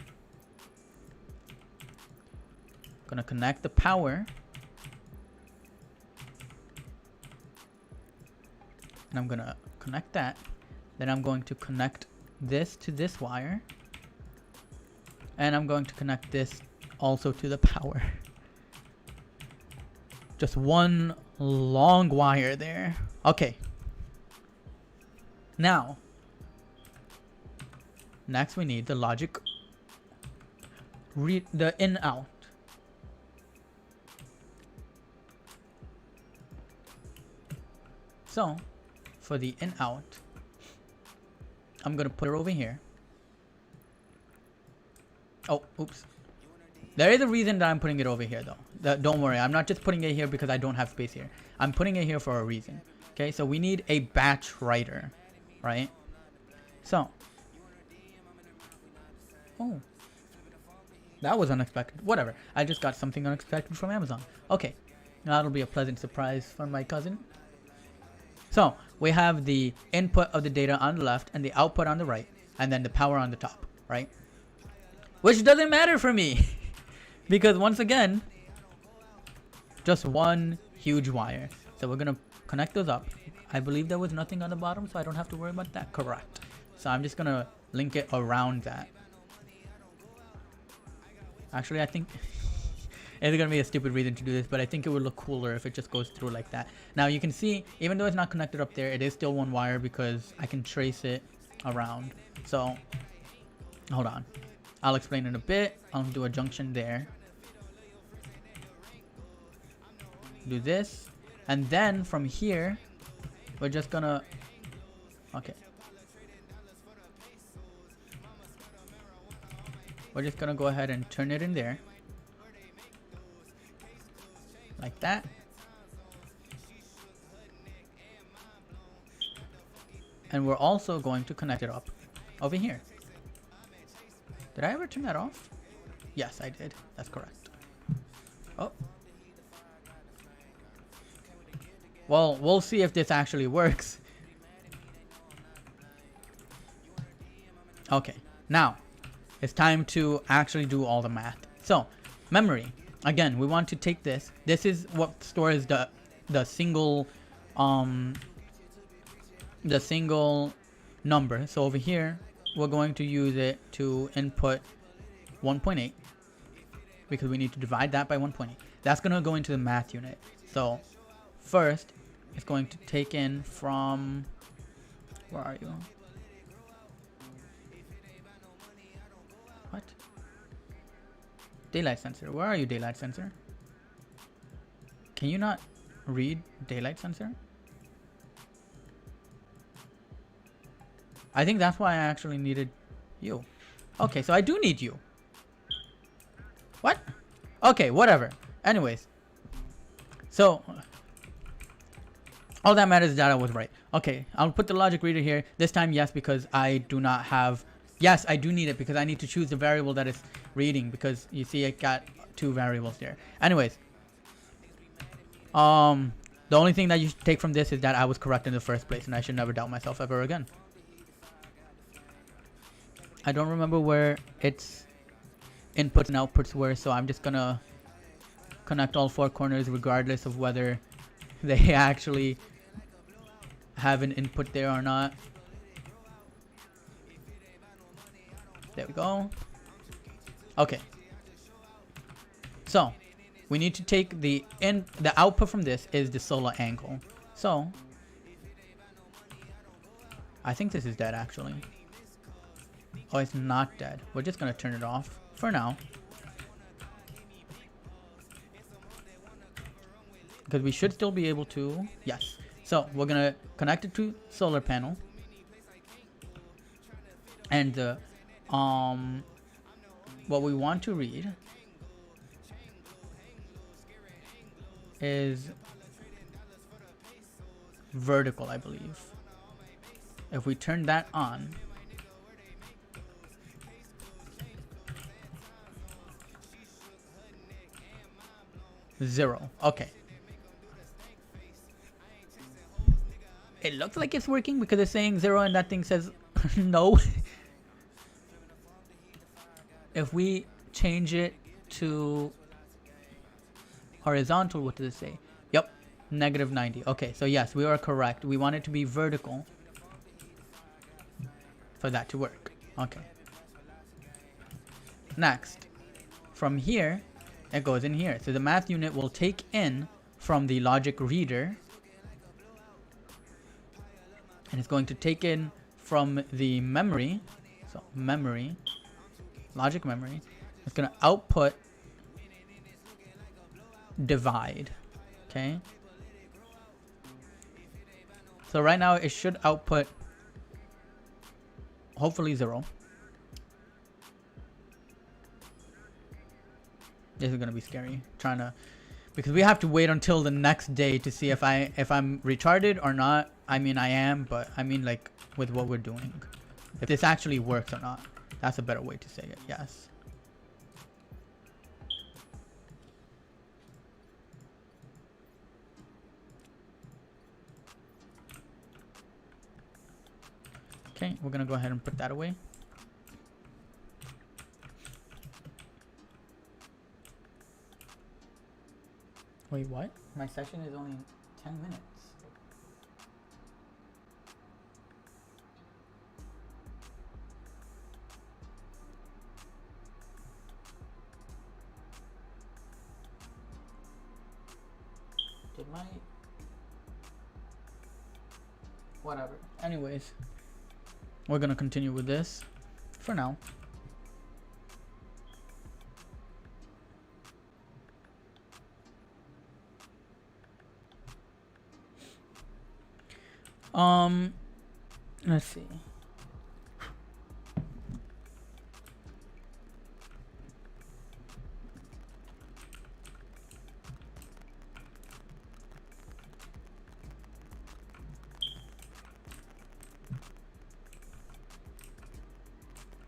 Gonna connect the power. And I'm gonna connect that. Then I'm going to connect this to this wire. And I'm going to connect this also to the power. Just one long wire there. Okay. Now, next we need the logic read the in out. So for the in out, I'm gonna put it over here. Oh, oops. There is a reason that I'm putting it over here though. Don't worry, I'm not just putting it here because I don't have space here. I'm putting it here for a reason. Okay, so we need a batch writer, right? So, oh, that was unexpected. Whatever, I just got something unexpected from Amazon. Okay, that'll be a pleasant surprise from my cousin. So, we have the input of the data on the left and the output on the right, and then the power on the top, right? Which doesn't matter for me because once again, just one huge wire. So we're gonna connect those up. I believe there was nothing on the bottom, so I don't have to worry about that. Correct. So I'm just gonna link it around that. Actually, I think it's gonna be a stupid reason to do this, but I think it would look cooler if it just goes through like that. Now you can see, even though it's not connected up there, it is still one wire because I can trace it around. So hold on, I'll explain in a bit. I'll do a junction there. Do this, and then from here, we're just gonna, okay. We're just gonna go ahead and turn it in there. Like that. And we're also going to connect it up over here. Did I ever turn that off? Yes, I did. That's correct. Oh. Well, we'll see if this actually works. Okay, now it's time to actually do all the math. So, memory. Again, we want to take this. This is what stores the single number. So over here, we're going to use it to input 1.8 because we need to divide that by 1.8. That's going to go into the math unit. So first, it's going to take in from, where are you? What? Daylight sensor. Where are you, daylight sensor? Can you not read daylight sensor? I think that's why I actually needed you. Okay, so I do need you. What? Okay, whatever. Anyways. So, all that matters is that I was right. Okay, I'll put the logic reader here. This time, yes, because I do not have... Yes, I do need it because I need to choose the variable that is reading because you see it got two variables there. Anyways. The only thing that you should take from this is that I was correct in the first place and I should never doubt myself ever again. I don't remember where its inputs and outputs were, so I'm just gonna connect all four corners regardless of whether they actually have an input there or not. There we go. Okay. So, we need to take the output from this is the solar angle. So, I think this is dead actually. Oh, it's not dead. We're just gonna turn it off for now. Because we should still be able to, yes. So we're gonna connect it to solar panel. And what we want to read is vertical, I believe. If we turn that on, zero. Okay. It looks like it's working because it's saying 0 and that thing says no. If we change it to horizontal, what does it say? Yep, -90. Okay, so yes, we are correct. We want it to be vertical for that to work. Okay. Next, from here, it goes in here. So the math unit will take in from the logic reader. And it's going to take in from the memory. So memory, logic memory. It's going to output divide. Okay. So right now it should output hopefully 0. This is gonna be scary. Trying to, because we have to wait until the next day to see if I'm retarded or not. I mean, I am, but I mean like with what we're doing, if this actually works or not. That's a better way to say it. Yes. Okay, we're gonna go ahead and put that away. Wait, what? My session is only 10 minutes. Did my... Whatever. Anyways, we're gonna continue with this for now. Let's see.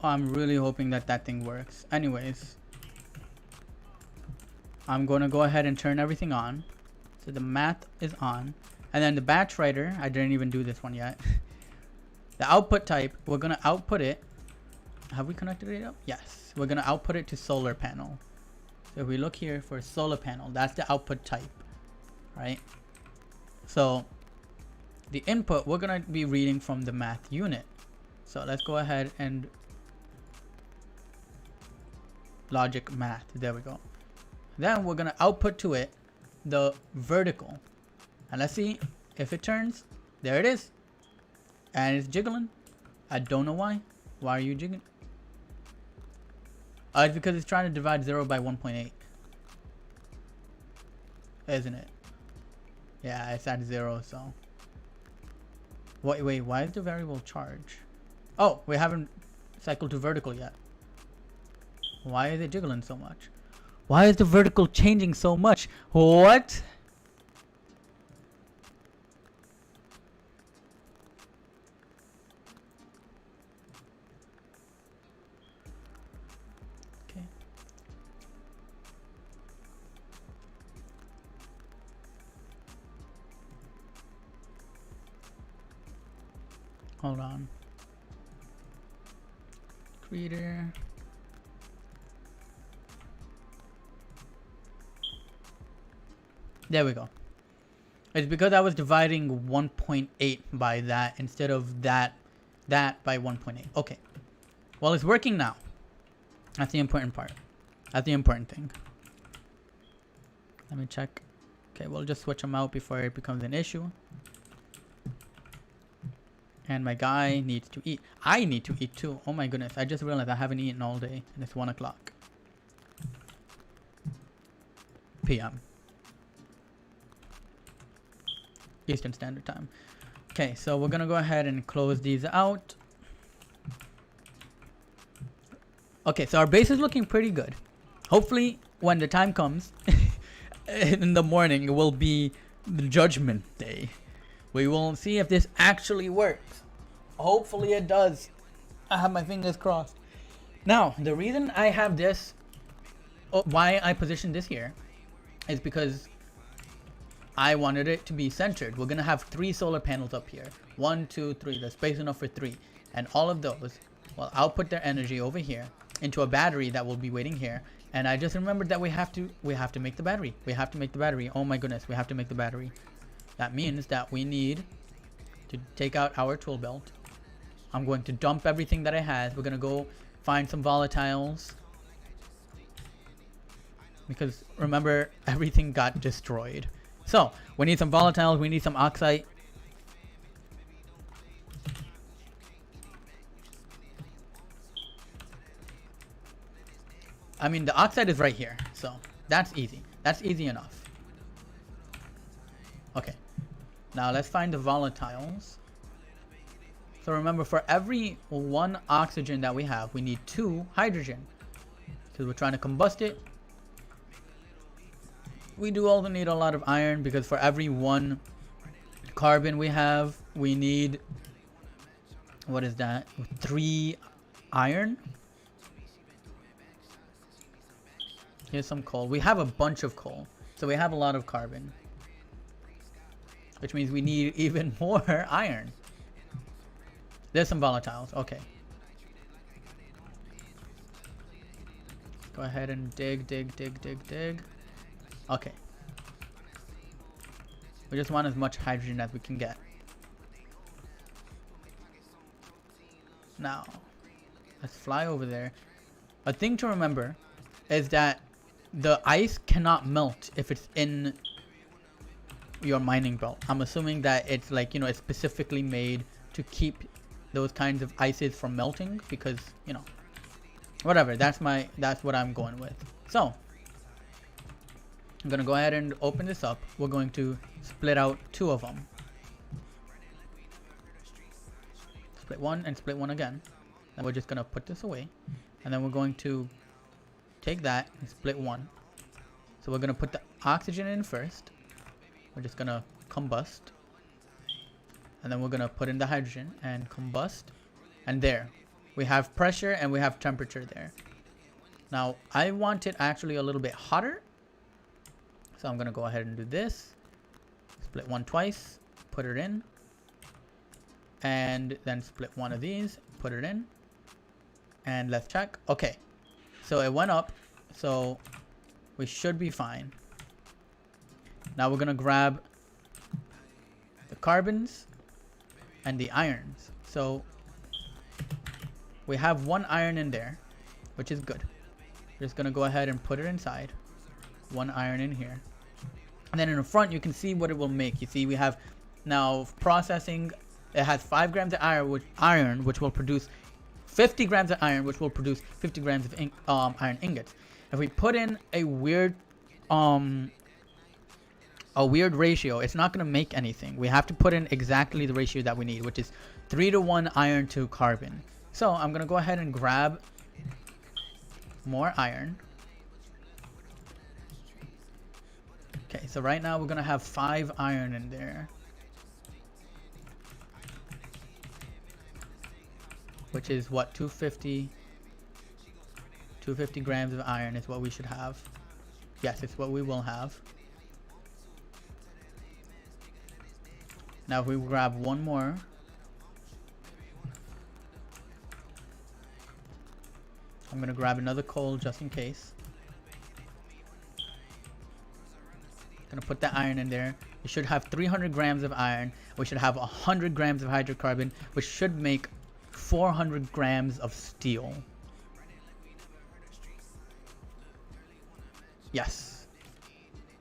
I'm really hoping that that thing works. Anyways, I'm gonna go ahead and turn everything on. So the math is on. And then the batch writer, I didn't even do this one yet. The output type, we're gonna output it. Have we connected it up? Yes. We're gonna output it to solar panel. So if we look here for solar panel, that's the output type, right? So the input, we're gonna be reading from the math unit. So let's go ahead and logic math. There we go. Then we're gonna output to it the vertical. And let's see if it turns. There it is. And it's jiggling. I don't know why. Why are you jiggling? It's because it's trying to divide 0 by 1.8. Isn't it? Yeah, it's at 0, so. Wait, why is the variable charge? Oh, we haven't cycled to vertical yet. Why is it jiggling so much? Why is the vertical changing so much? What? Hold on. Creator. There we go. It's because I was dividing 1.8 by that instead of that by 1.8. Okay. Well, it's working now. That's the important part. That's the important thing. Let me check. Okay, we'll just switch them out before it becomes an issue. And my guy needs to eat. I need to eat too. Oh my goodness. I just realized I haven't eaten all day. And it's 1 o'clock. PM. Eastern Standard Time. Okay, so we're going to go ahead and close these out. Okay, so our base is looking pretty good. Hopefully, when the time comes, in the morning, it will be the Judgment Day. We will see if this actually works. Hopefully it does. I have my fingers crossed. Now, the reason I have this, why I positioned this here, is because I wanted it to be centered. We're going to have 3 solar panels up here. 1, 2, 3. There's space enough for 3. And all of those will output their energy over here into a battery that will be waiting here. And I just remembered that we have to make the battery. We have to make the battery. Oh my goodness, we have to make the battery. That means that we need to take out our tool belt. I'm going to dump everything that I had. We're going to go find some volatiles. Because remember, everything got destroyed. So, we need some volatiles. We need some oxide. I mean, the oxide is right here. So, that's easy. That's easy enough. Okay. Now let's find the volatiles. So remember, for every 1 oxygen that we have, we need 2 hydrogen. Because we're trying to combust it. we do also need a lot of iron, because for every 1 carbon we have, we need, what is that, 3 iron. Here's some coal. We have a bunch of coal, so we have a lot of carbon, which means we need even more iron. There's some volatiles. Okay. Go ahead and dig. Okay. We just want as much hydrogen as we can get. Now, let's fly over there. A thing to remember is that the ice cannot melt if it's in your mining belt. I'm assuming that it's like, you know, it's specifically made to keep those kinds of ices from melting, because, you know, whatever. That's what I'm going with. So I'm gonna go ahead and open this up. We're going to split out 2 of them. Split 1 and split 1 again. And we're just gonna put this away, and then we're going to take that and split 1. So we're gonna put the oxygen in first. We're just gonna combust, and then we're gonna put in the hydrogen and combust, and there we have pressure and we have temperature there. Now I want it actually a little bit hotter, so I'm gonna go ahead and do this. Split 1 twice, put it in, and then split 1 of these, put it in, and let's check. Okay, so it went up, so we should be fine. Now we're gonna grab the carbons and the irons. So we have 1 iron in there, which is good. We're just gonna go ahead and put it inside. 1 iron in here. And then in the front, you can see what it will make. You see, we have now processing. It has 5 grams of iron, which will produce 50 grams of iron, which will produce 50 grams of iron ingots. If we put in a weird ratio, it's not going to make anything. We have to put in exactly the ratio that we need, which is 3:1 iron to carbon. So I'm going to go ahead and grab more iron. Okay, so right now we're going to have 5 iron in there, which is what, 250 grams of iron is what we should have. Yes, it's what we will have. Now if we grab 1 more, I'm gonna grab another coal just in case. Gonna put that iron in there. We should have 300 grams of iron. We should have 100 grams of hydrocarbon, which should make 400 grams of steel. Yes.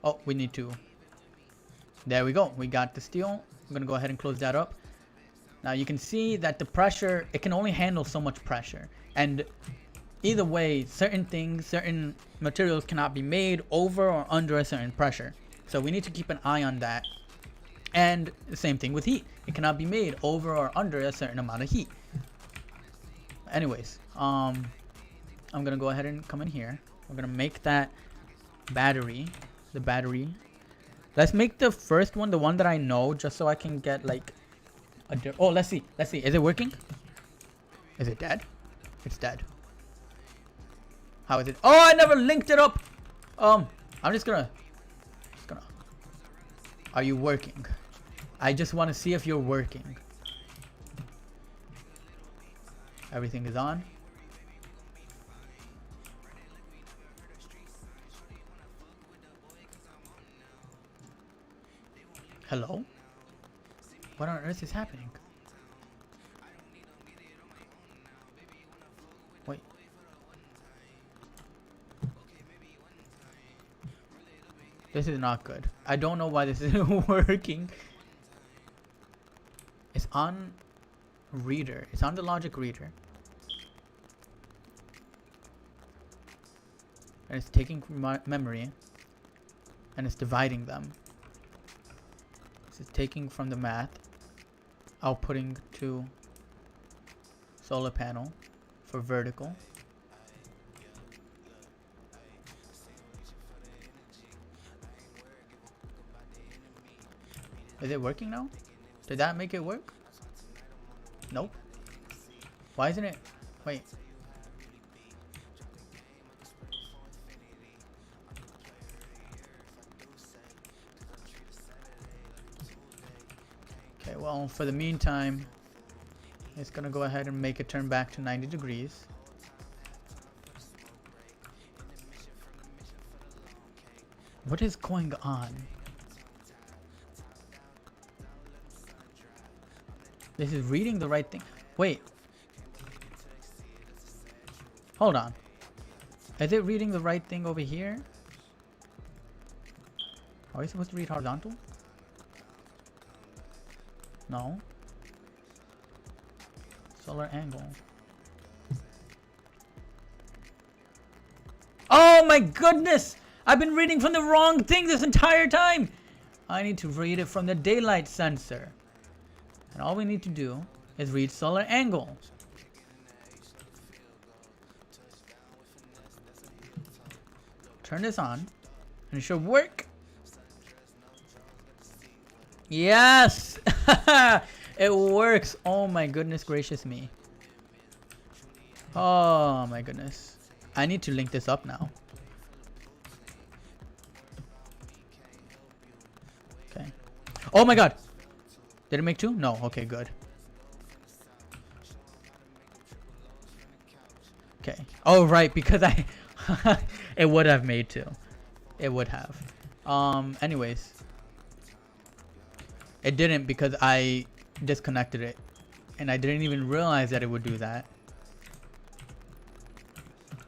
Oh, we need to. There we go. We got the steel. I'm going to go ahead and close that up. Now you can see that the pressure, it can only handle so much pressure. And either way, certain materials cannot be made over or under a certain pressure. So we need to keep an eye on that. And the same thing with heat. It cannot be made over or under a certain amount of heat. Anyways, I'm going to go ahead and come in here. We're going to make that battery. The battery. Let's make the first one, the one that I know, just so I can get like a... Oh, let's see. Let's see. Is it working? Is it dead? It's dead. How is it? Oh, I never linked it up. I'm just gonna... Are you working? I just want to see if you're working. Everything is on. Hello? What on earth is happening? Wait. This is not good. I don't know why this isn't working. It's on reader. It's on the logic reader. And it's taking memory and it's dividing them. This is taking from the math, outputting to solar panel for vertical. Is it working now? Did that make it work? Nope. Why isn't it? Wait. Okay, well, for the meantime, it's gonna go ahead and make it turn back to 90 degrees. What is going on? This is reading the right thing. Wait. Hold on. Is it reading the right thing over here? Are we supposed to read horizontal? No. Solar angle. Oh my goodness! I've been reading from the wrong thing this entire time! I need to read it from the daylight sensor. And all we need to do is read solar angle. Turn this on, and it should work. Yes! It works. Oh my goodness gracious me. Oh my goodness. I need to link this up now. Okay. Oh my god! Did it make two? No. Okay, good. Okay. Oh, right, because I... it would have made two. It would have. Anyways. It didn't because I disconnected it. And I didn't even realize that it would do that.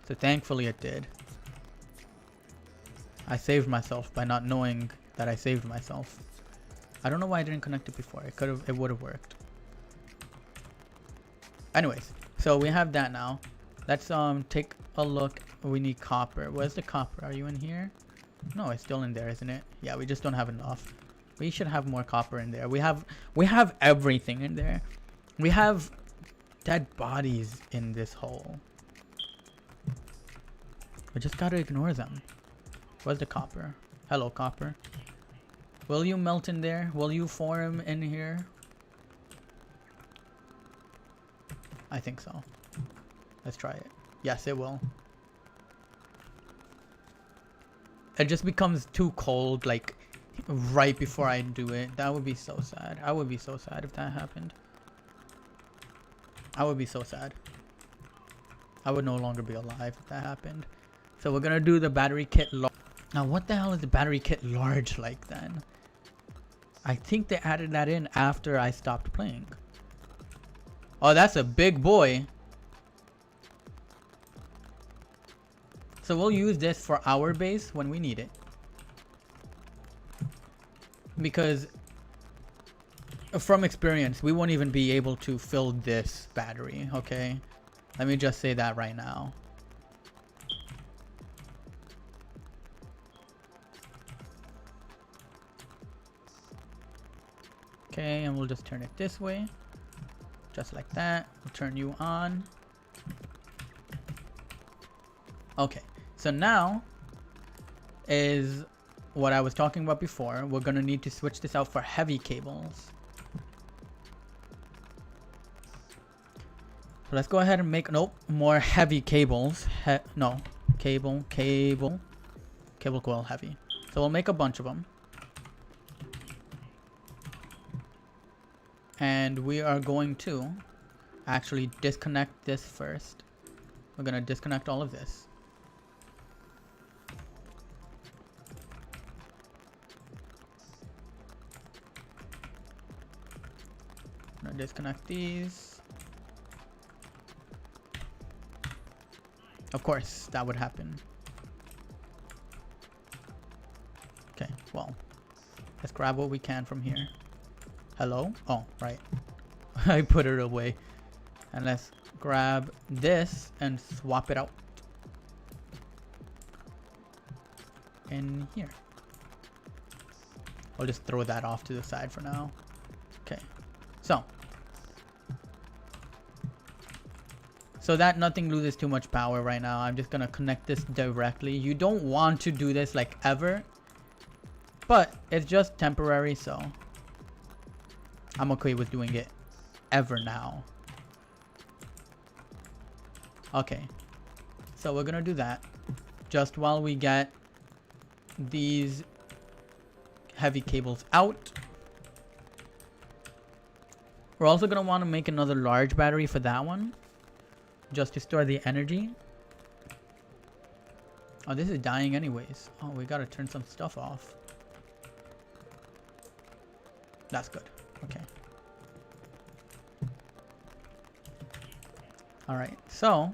So thankfully it did. I saved myself by not knowing that I saved myself. I don't know why I didn't connect it before. It would have worked. Anyways, so we have that now. Let's take a look. We need copper. Where's the copper? Are you in here? No, it's still in there, isn't it? Yeah, we just don't have enough. We should have more copper in there. We have everything in there. We have dead bodies in this hole. We just gotta ignore them. Where's the copper? Hello, copper. Will you melt in there? Will you form in here? I think so. Let's try it. Yes, it will. It just becomes too cold, like, right before I do it. That would be so sad. I would be so sad if that happened. I would be so sad. I would no longer be alive if that happened. So we're gonna do the battery kit large. Now, what the hell is the battery kit large like then? I think they added that in after I stopped playing. Oh, that's a big boy. So we'll use this for our base when we need it. Because from experience, we won't even be able to fill this battery, okay? Let me just say that right now. Okay, and we'll just turn it this way. Just like that. We'll turn you on. Okay, so now is what I was talking about before. We're gonna need to switch this out for heavy cables. So let's go ahead and make, nope, more heavy cables. Cable coil heavy. So we'll make a bunch of them. And we are going to actually disconnect this first. We're gonna disconnect all of this. I'm gonna disconnect these. Of course, that would happen. Okay, well, let's grab what we can from here. Hello? Oh, right. I put it away. And let's grab this and swap it out. In here. I'll just throw that off to the side for now. Okay. So that nothing loses too much power right now. I'm just gonna connect this directly. You don't want to do this like ever. But it's just temporary, so I'm okay with doing it ever now. Okay, so we're gonna do that just while we get these heavy cables out. We're also gonna want to make another large battery for that one, just to store the energy. Oh, this is dying anyways. Oh, we gotta turn some stuff off. That's good. Okay. Alright, so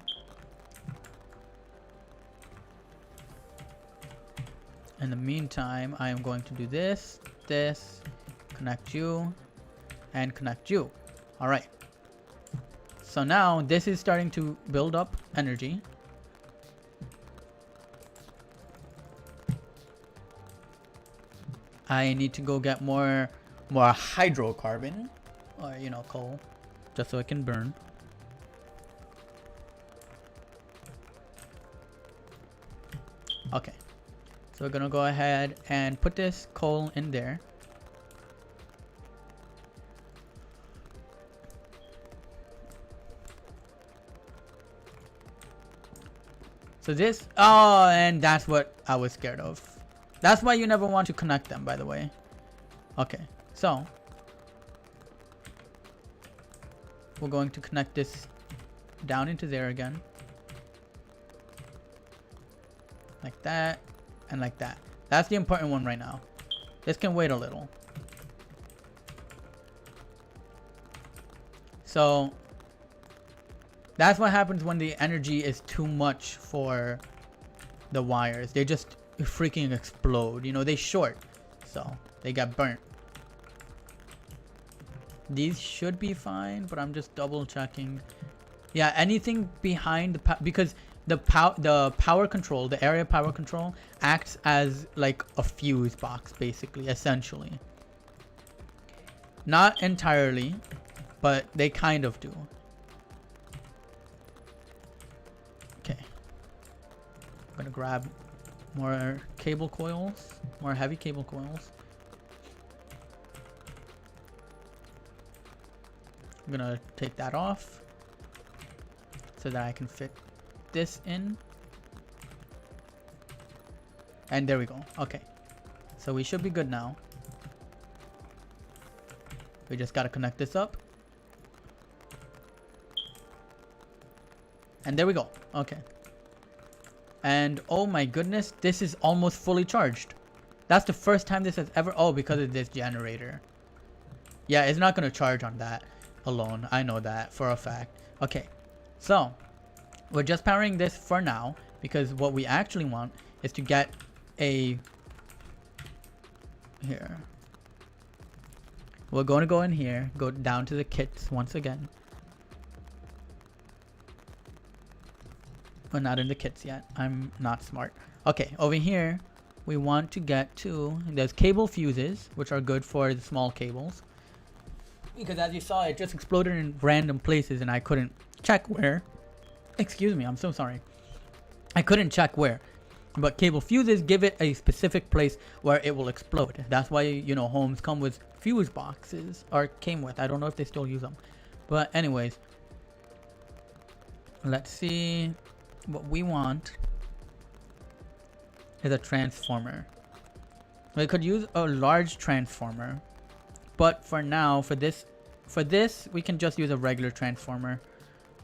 in the meantime, I am going to do this, connect you, and connect you. Alright. So now this is starting to build up energy. I need to go get more hydrocarbon, or you know, coal, just so it can burn. Okay, so we're gonna go ahead and put this coal in there. So this, oh, and that's what I was scared of. That's why you never want to connect them, by the way. Okay, so we're going to connect this down into there again. Like that, and like that. That's the important one right now. This can wait a little. So that's what happens when the energy is too much for the wires. They just freaking explode. You know, they short. So they got burnt. These should be fine, but I'm just double checking. Yeah, anything behind the because the power control, the area power control acts as like a fuse box, basically, essentially. Not entirely, but they kind of do. Okay. I'm gonna grab more cable coils, more heavy cable coils. I'm gonna take that off so that I can fit this in. And there we go. Okay. So we should be good now. We just gotta connect this up. And there we go. Okay. And oh my goodness, this is almost fully charged. That's the first time this has ever... Oh, because of this generator. Yeah, it's not gonna charge on that alone. I know that for a fact. Okay. So we're just powering this for now, because what we actually want is to get a... Here. We're going to go in here, go down to the kits once again. We're not in the kits yet. I'm not smart. Okay, over here, we want to get to... There's cable fuses, which are good for the small cables. Because as you saw, it just exploded in random places and I couldn't check where. Excuse me, I'm so sorry. I couldn't check where. But cable fuses give it a specific place where it will explode. That's why, you know, homes come with fuse boxes. Or came with. I don't know if they still use them. But anyways. Let's see. What we want is a transformer. We could use a large transformer. But for now, for this, we can just use a regular transformer.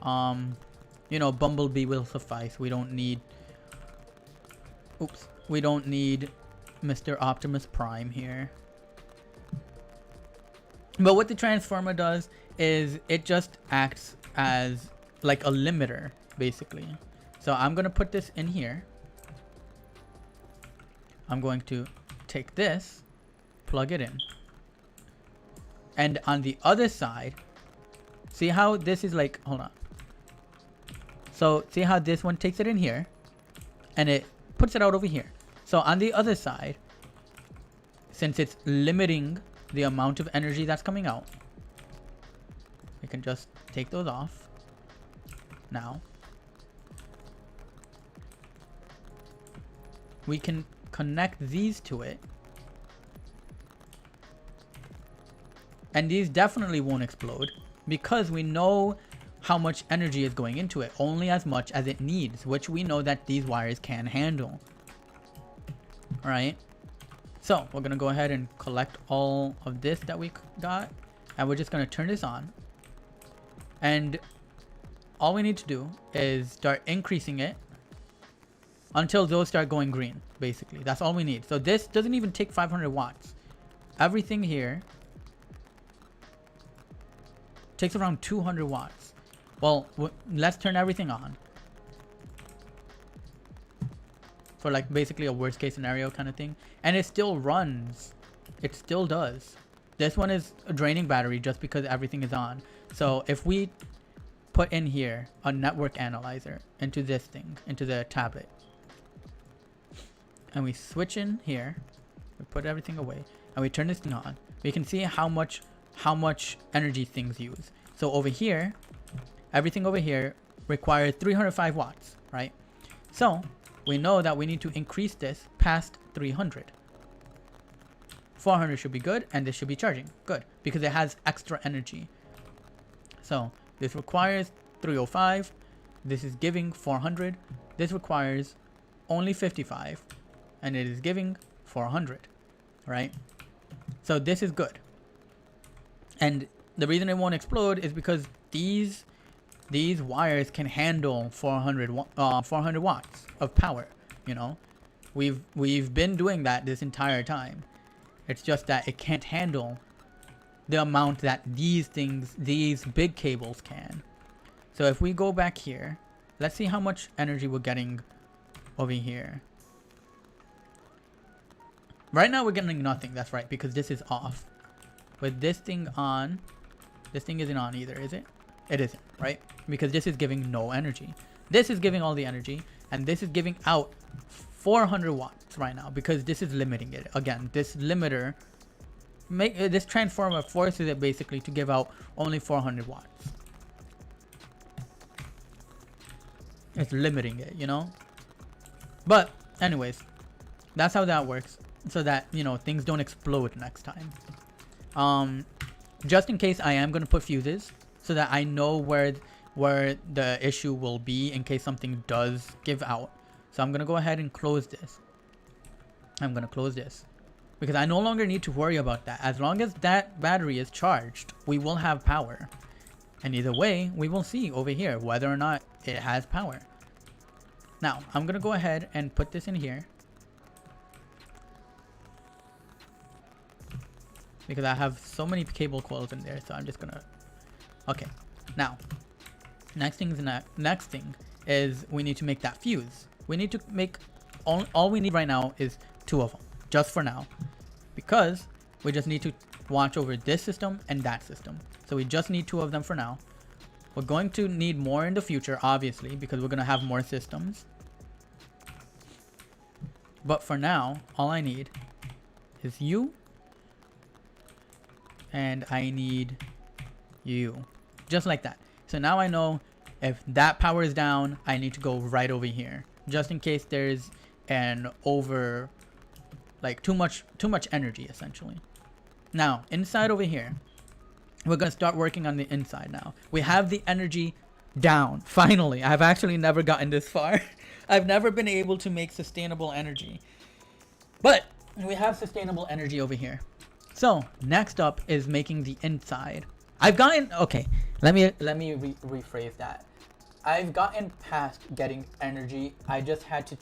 You know, Bumblebee will suffice. We don't need... Oops. We don't need Mr. Optimus Prime here. But what the transformer does is it just acts as like a limiter, basically. So I'm going to put this in here. I'm going to take this, plug it in. And on the other side, see how this is like, hold on. So see how this one takes it in here and it puts it out over here. So on the other side, since it's limiting the amount of energy that's coming out, we can just take those off now. We can connect these to it. And these definitely won't explode because we know how much energy is going into it, only as much as it needs, which we know that these wires can handle. All right. So we're going to go ahead and collect all of this that we got, and we're just going to turn this on. And all we need to do is start increasing it until those start going green, basically. That's all we need. So this doesn't even take 500 watts. Everything here takes around 200 watts. Well, let's turn everything on for like basically a worst case scenario kind of thing. And it still runs. It still does. This one is a draining battery just because everything is on. So if we put in here a network analyzer into this thing, into the tablet, and we switch in here, we put everything away, and we turn this thing on, we can see how much energy things use. So over here, everything over here requires 305 watts, right? So we know that we need to increase this past 300. 400 should be good, and this should be charging. Good, because it has extra energy. So this requires 305. This is giving 400. This requires only 55, and it is giving 400, right? So this is good. And the reason it won't explode is because these wires can handle 400 watts of power. You know, we've been doing that this entire time. It's just that it can't handle the amount that these big cables can. So if we go back here, let's see how much energy we're getting over here. Right now we're getting nothing. That's right, because this is off. With this thing on, this thing isn't on either, is it? It isn't, right? Because this is giving no energy. This is giving all the energy, and this is giving out 400 watts right now because this is limiting it. Again, this limiter, this transformer forces it basically to give out only 400 watts. It's limiting it, you know? But anyways, that's how that works, so that, you know, things don't explode next time. Just in case, I am going to put fuses so that I know where the issue will be in case something does give out. So I'm going to go ahead and close this. I'm going to close this because I no longer need to worry about that. As long as that battery is charged, we will have power. And either way, we will see over here whether or not it has power. Now, I'm going to go ahead and put this in here because I have so many cable coils in there. So I'm just going to... Okay. Now, next thing is we need to make that fuse. We need to make... All we need right now is 2 of them. Just for now. Because we just need to watch over this system and that system. So we just need 2 of them for now. We're going to need more in the future, obviously, because we're going to have more systems. But for now, all I need is you. And I need you. Just like that. So now I know if that power is down, I need to go right over here. Just in case there's an too much energy, essentially. Now, inside over here, we're going to start working on the inside now. We have the energy down. Finally, I've actually never gotten this far. I've never been able to make sustainable energy. But we have sustainable energy over here. So, next up is making the inside. I've gotten... Okay, let me rephrase that. I've gotten past getting energy. I just had to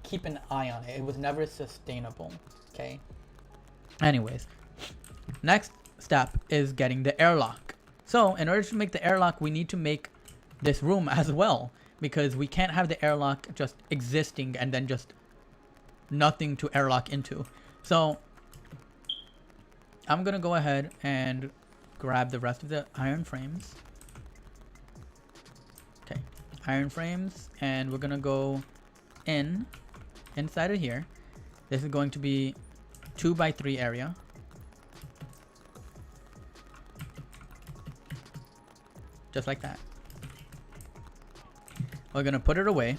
keep an eye on it. It was never sustainable. Okay. Anyways, next step is getting the airlock. So in order to make the airlock, we need to make this room as well, because we can't have the airlock just existing and then just nothing to airlock into. So I'm gonna go ahead and grab the rest of the iron frames. Okay, iron frames, and we're gonna go inside of here. This is going to be 2x3 area. Just like that. We're gonna put it away.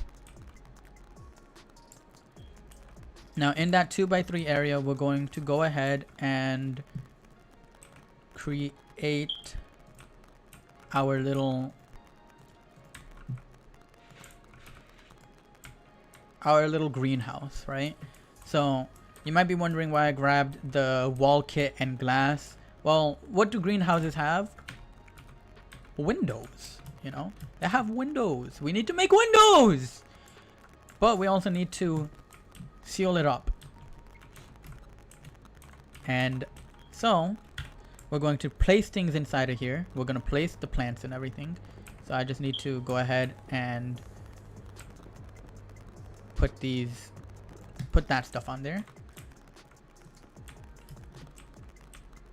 Now in that 2x3 area, we're going to go ahead and create our little greenhouse, right? So you might be wondering why I grabbed the wall kit and glass. Well, what do greenhouses have? Windows, you know? They have windows. We need to make windows! But we also need to seal it up. And so we're going to place things inside of here. We're going to place the plants and everything. So I just need to go ahead and put that stuff on there.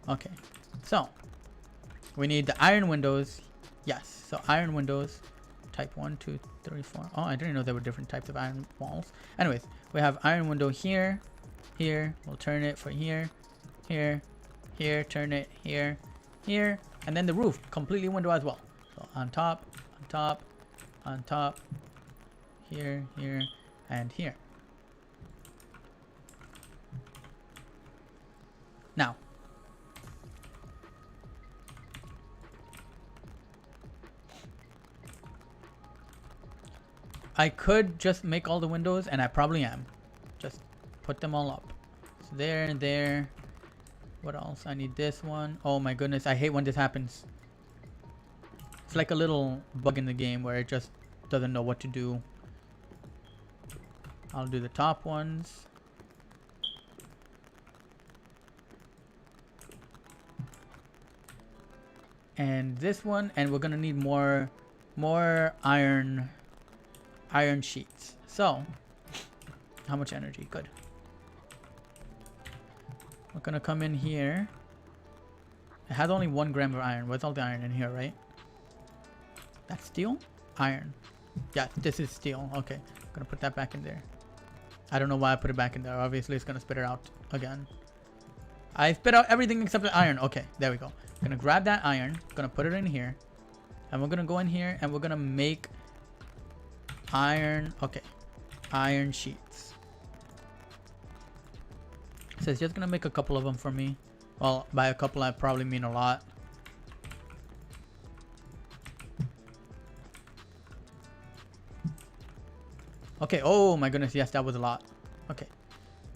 Okay, so we need the iron windows. Yes, so iron windows, type 1, 2, 3, 4. Oh, I didn't know there were different types of iron walls. Anyways, we have iron window here, here. We'll turn it for here, here, here. Turn it here, here, and then the roof completely window as well. So on top, on top, on top, here, here, and here. Now, I could just make all the windows, and I probably am. Just put them all up. So there and there. What else? I need this one. Oh my goodness, I hate when this happens. It's like a little bug in the game where it just doesn't know what to do. I'll do the top ones. And this one, and we're gonna need more iron sheets. So how much energy? Good. We're gonna come in here. It has only 1 gram of iron. What's all the iron in here, right? That's steel? Iron. Yeah, this is steel. Okay, I'm gonna put that back in there. I don't know why I put it back in there. Obviously it's gonna spit it out again. I spit out everything except the iron. Okay, there we go. Gonna grab that iron, gonna put it in here, and we're gonna go in here and we're gonna make iron. Okay, iron sheets. So it's just gonna make a couple of them for me. Well, by a couple I probably mean a lot. Okay, oh my goodness, yes, that was a lot. Okay,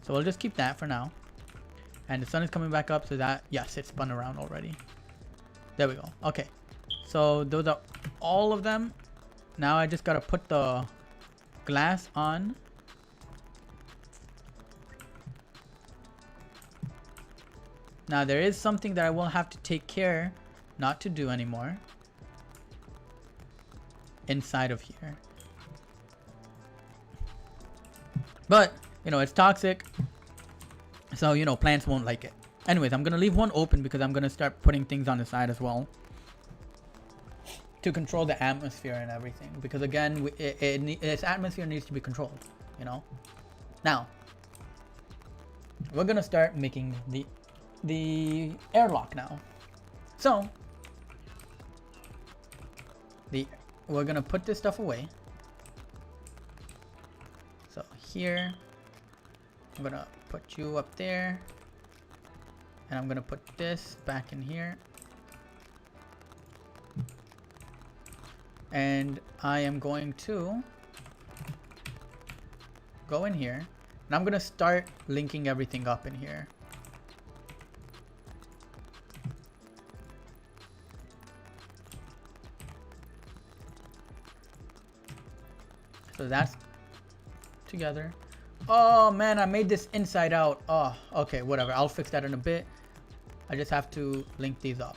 so we'll just keep that for now. And the sun is coming back up, so that, yes, it spun around already. There we go. Okay, so those are all of them. Now I just gotta put the glass on. Now there is something that I will have to take care not to do anymore inside of here. But, you know, it's toxic. So, you know, plants won't like it. Anyways, I'm going to leave one open because I'm going to start putting things on the side as well. To control the atmosphere and everything. Because again, its atmosphere needs to be controlled, you know. Now, we're going to start making the airlock now. So, we're going to put this stuff away. So here, I'm going to put you up there. And I'm going to put this back in here. And I am going to go in here. And I'm going to start linking everything up in here. So that's together. Oh man, I made this inside out. Oh, okay, whatever. I'll fix that in a bit. I just have to link these up.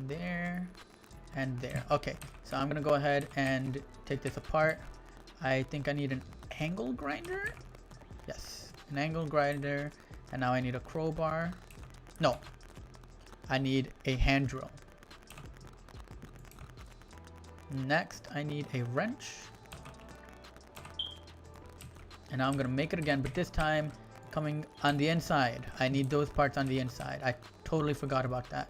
There and there. Okay, so I'm gonna go ahead and take this apart. I think I need an angle grinder. Yes, an angle grinder. And now I need a crowbar. No, I need a hand drill. Next, I need a wrench. And now I'm gonna make it again, but this time coming on the inside. I need those parts on the inside. I totally forgot about that.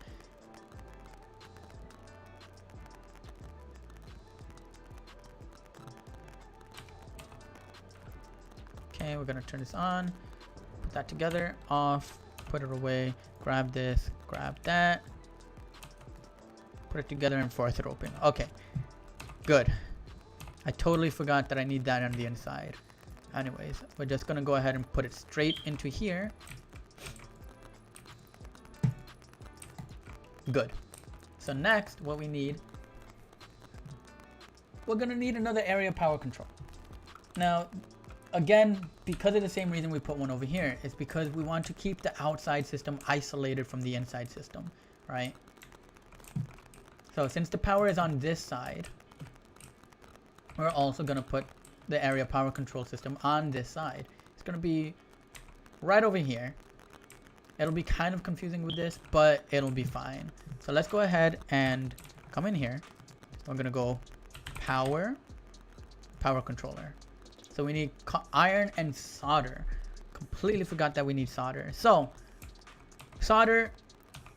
Okay, we're gonna turn this on. Put that together. Off. Put it away. Grab this. Grab that. Put it together and force it open. Okay. Good. I totally forgot that I need that on the inside. Anyways, we're just gonna go ahead and put it straight into here. Good. So next, what we need, we're gonna need another area power control. Now, again, because of the same reason we put one over here, it's because we want to keep the outside system isolated from the inside system, right? So since the power is on this side, we're also gonna put the area power control system on this side. It's gonna be right over here. It'll be kind of confusing with this, but it'll be fine. So let's go ahead and come in here. We're gonna go power controller. So we need iron and solder. Completely forgot that we need solder. So solder,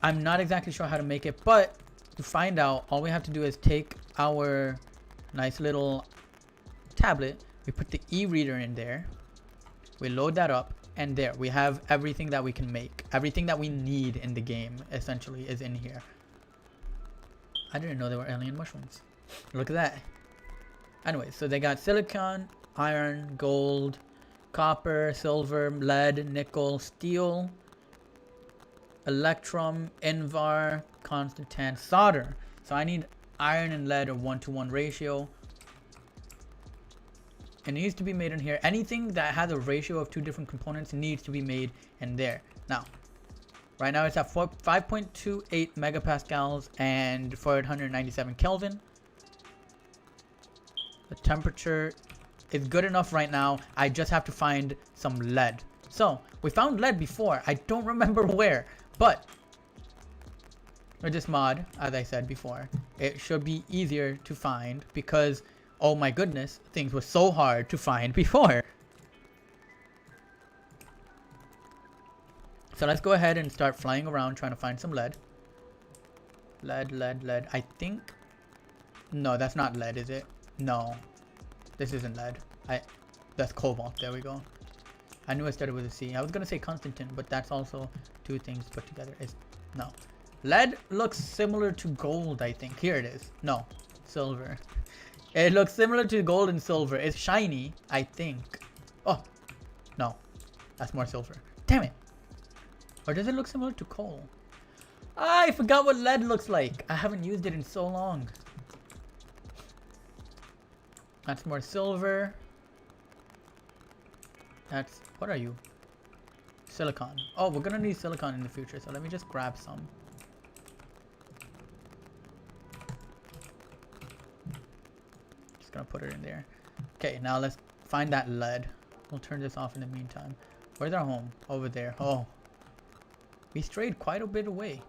I'm not exactly sure how to make it, but to find out, all we have to do is take our nice little tablet, we put the e-reader in there, we load that up, and there we have everything that we can make. Everything that we need in the game essentially is in here. I didn't know there were alien mushrooms. Look at that. Anyway, so they got silicon, iron, gold, copper, silver, lead, nickel, steel, electrum, invar, constant, solder. So I need iron and lead a 1-to-1 ratio. It needs to be made in here. Anything that has a ratio of two different components needs to be made in there. Now, right now it's at 5.28 megapascals and 497 Kelvin. The temperature is good enough right now. I just have to find some lead. So, we found lead before. I don't remember where, but with this mod, as I said before, it should be easier to find because, oh my goodness, things were so hard to find before. So let's go ahead and start flying around trying to find some lead. Lead. I think... No, that's not lead, is it? No. This isn't lead. That's cobalt. There we go. I knew I started with a C. I was going to say Constantine, but that's also two things put together. No. Lead looks similar to gold, I think. Here it is. No. Silver. It looks similar to gold and silver. It's shiny, I think. Oh. No. That's more silver. Damn it. Or does it look similar to coal? I forgot what lead looks like. I haven't used it in so long. That's more silver. That's... What are you? Silicon. Oh, we're gonna need silicon in the future, so let me just grab some. Just gonna put it in there. Okay, now let's find that lead. We'll turn this off in the meantime. Where's our home? Over there. Oh. We strayed quite a bit away.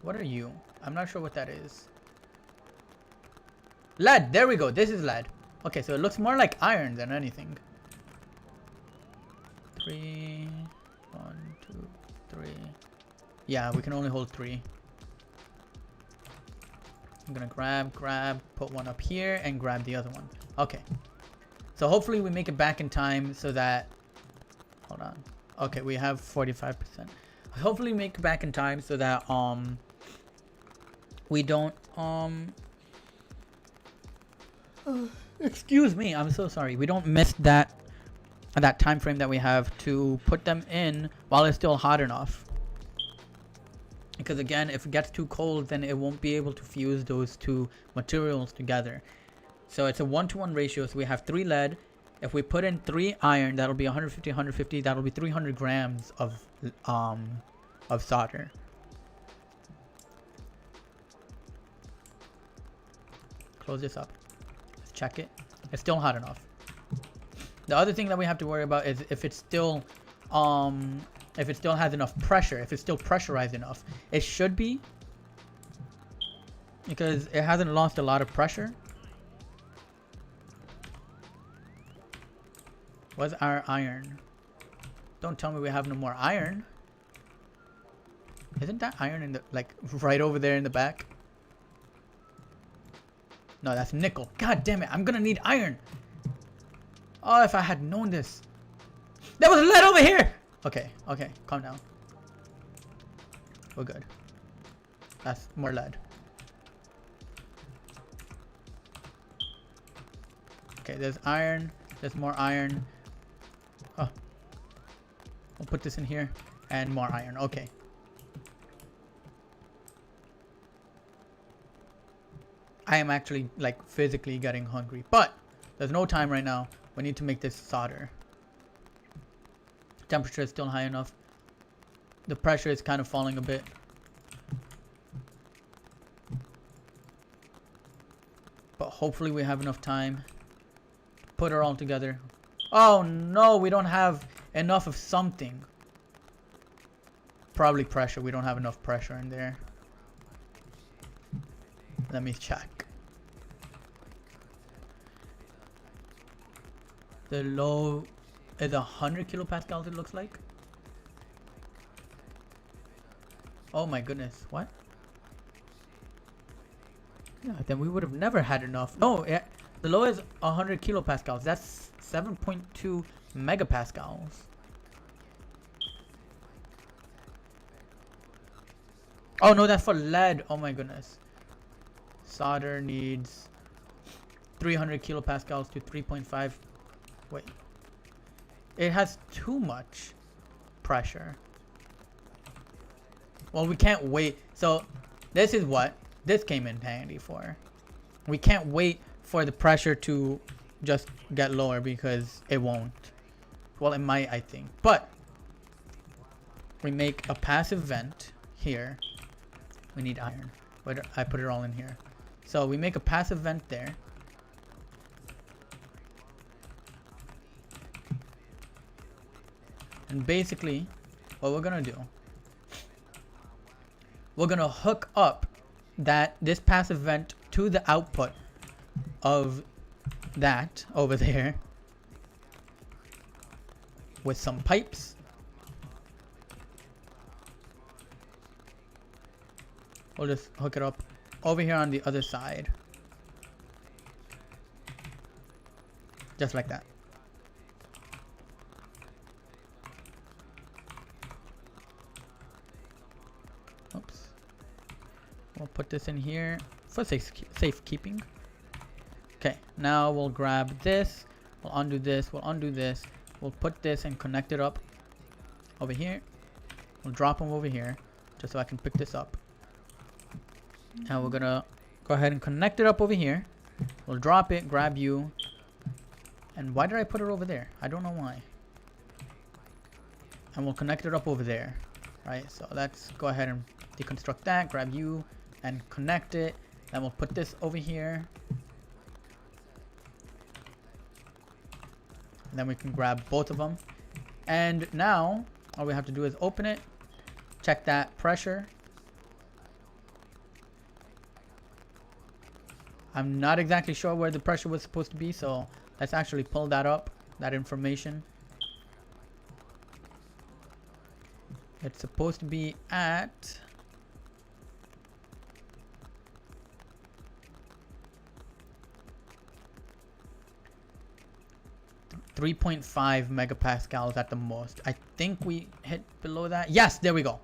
What are you? I'm not sure what that is. Lead! There we go. This is lead. Okay, so it looks more like iron than anything. 3. 1, 2, 3. Yeah, we can only hold 3. I'm gonna grab, put one up here, and grab the other one. Okay. So hopefully we make it back in time so that... Hold on. Okay, we have 45%. Hopefully make it back in time so that, we don't, excuse me, I'm so sorry. We don't miss that time frame that we have to put them in while it's still hot enough. Because again, if it gets too cold, then it won't be able to fuse those two materials together. So it's a 1-to-1 ratio. So we have 3 lead. If we put in 3 iron, that'll be 150, 150. That'll be 300 grams of solder. Close this up. Let's check it. It's still hot enough. The other thing that we have to worry about is if it still has enough pressure, if it's still pressurized enough. It should be, because it hasn't lost a lot of pressure. What's our iron? Don't tell me we have no more iron. Isn't that iron in the, like, right over there in the back? No, that's nickel. God damn it. I'm gonna need iron. Oh, if I had known this. There was lead over here. Okay, okay. Calm down. We're good. That's more lead. Okay, there's iron. There's more iron. Oh. We'll put this in here. And more iron. Okay. I am actually like physically getting hungry. But there's no time right now. We need to make this solder. Temperature is still high enough. The pressure is kind of falling a bit. But hopefully we have enough time to put it all together. Oh no, we don't have enough of something. Probably pressure. We don't have enough pressure in there. Let me check. The low is 100 kilopascals, it looks like. Oh my goodness. What? Yeah, then we would have never had enough. No, yeah, the low is 100 kilopascals. That's 7.2 megapascals. Oh no, that's for lead. Oh my goodness. Solder needs 300 kilopascals to 3.5. Wait. It has too much pressure. Well, we can't wait. So this is what this came in handy for. We can't wait for the pressure to just get lower because it won't. Well, it might, I think. But we make a passive vent here. We need iron. But I put it all in here. So we make a passive vent there. And basically, what we're gonna do, we're gonna hook up this passive vent to the output of that over there with some pipes. We'll just hook it up over here on the other side. Just like that. Oops. We'll put this in here for safekeeping. Okay, now we'll grab this. We'll undo this. We'll undo this. We'll put this and connect it up over here. We'll drop them over here just so I can pick this up. Now we're gonna go ahead and connect it up over here. We'll drop it, grab you. And why did I put it over there? I don't know why. And we'll connect it up over there. Right, so let's go ahead and deconstruct that, grab you, and connect it. Then we'll put this over here. And then we can grab both of them. And now, all we have to do is open it, check that pressure. I'm not exactly sure where the pressure was supposed to be, so let's actually pull that up, that information. It's supposed to be at 3.5 megapascals at the most. I think we hit below that. Yes, there we go.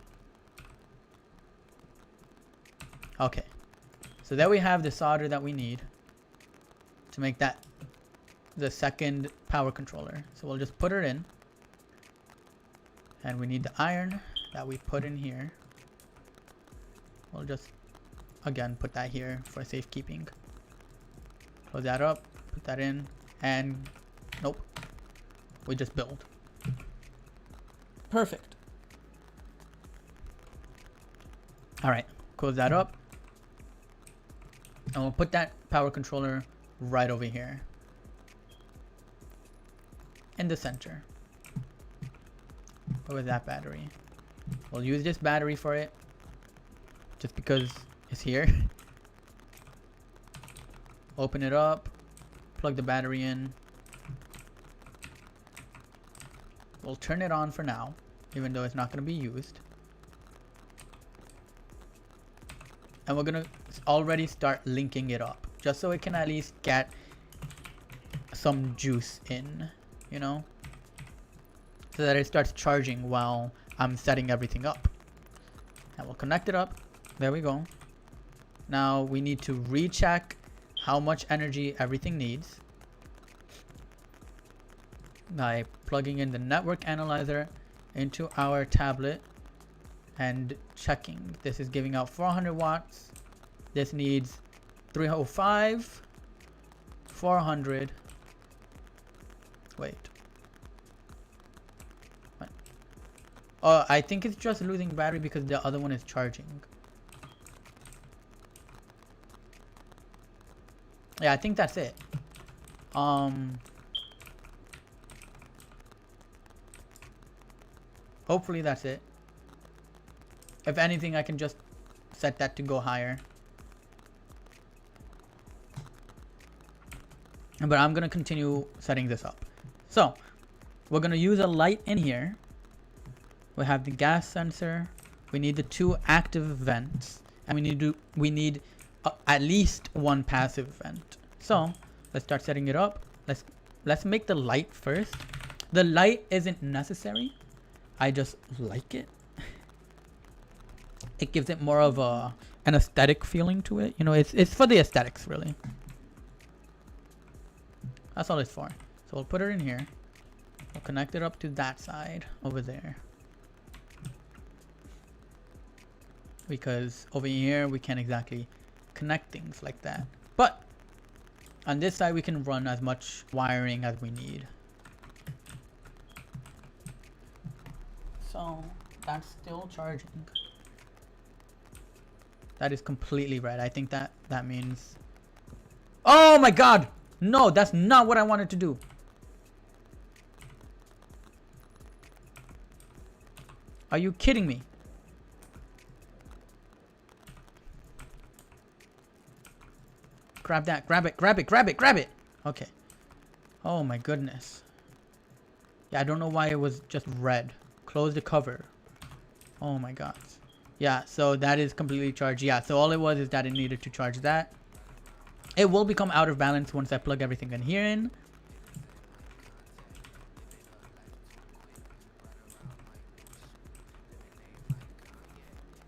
Okay. So there we have the solder that we need to make that the second power controller. So we'll just put it in. And we need the iron that we put in here. We'll just, again, put that here for safekeeping. Close that up, put that in, and nope. We just build. Perfect. Alright, close that up. And we'll put that power controller right over here. In the center. With that battery. We'll use this battery for it. Just because it's here. Open it up. Plug the battery in. We'll turn it on for now. Even though it's not going to be used. And we're going to already start linking it up. just so it can at least get some juice in, you know, so that it starts charging while I'm setting everything up. And we'll connect it up. There we go. Now we need to recheck how much energy everything needs by plugging in the network analyzer into our tablet and checking. This is giving out 400 watts. This needs 305, 400. Wait. I think it's just losing battery because the other one is charging. Yeah, I think that's it. Hopefully that's it. If anything, I can just set that to go higher. But I'm gonna continue setting this up. So we're gonna use a light in here. We have the gas sensor. We need the 2 active vents, and we need at least 1 passive vent. So let's start setting it up. Let's make the light first. The light isn't necessary. I just like it. It gives it more of an aesthetic feeling to it. You know, it's for the aesthetics, really. That's all it's for. So we'll put it in here. We'll connect it up to that side over there. Because over here we can't exactly connect things like that. But on this side we can run as much wiring as we need. So that's still charging. That is completely red. I think that means... Oh my god! No, that's not what I wanted to do. Are you kidding me? Grab that. Grab it. Grab it. Grab it. Grab it. Okay. Oh my goodness. Yeah, I don't know why it was just red. Close the cover. Oh my god. Yeah, so that is completely charged. Yeah, so all it was is that it needed to charge that. It will become out of balance once I plug everything in here in.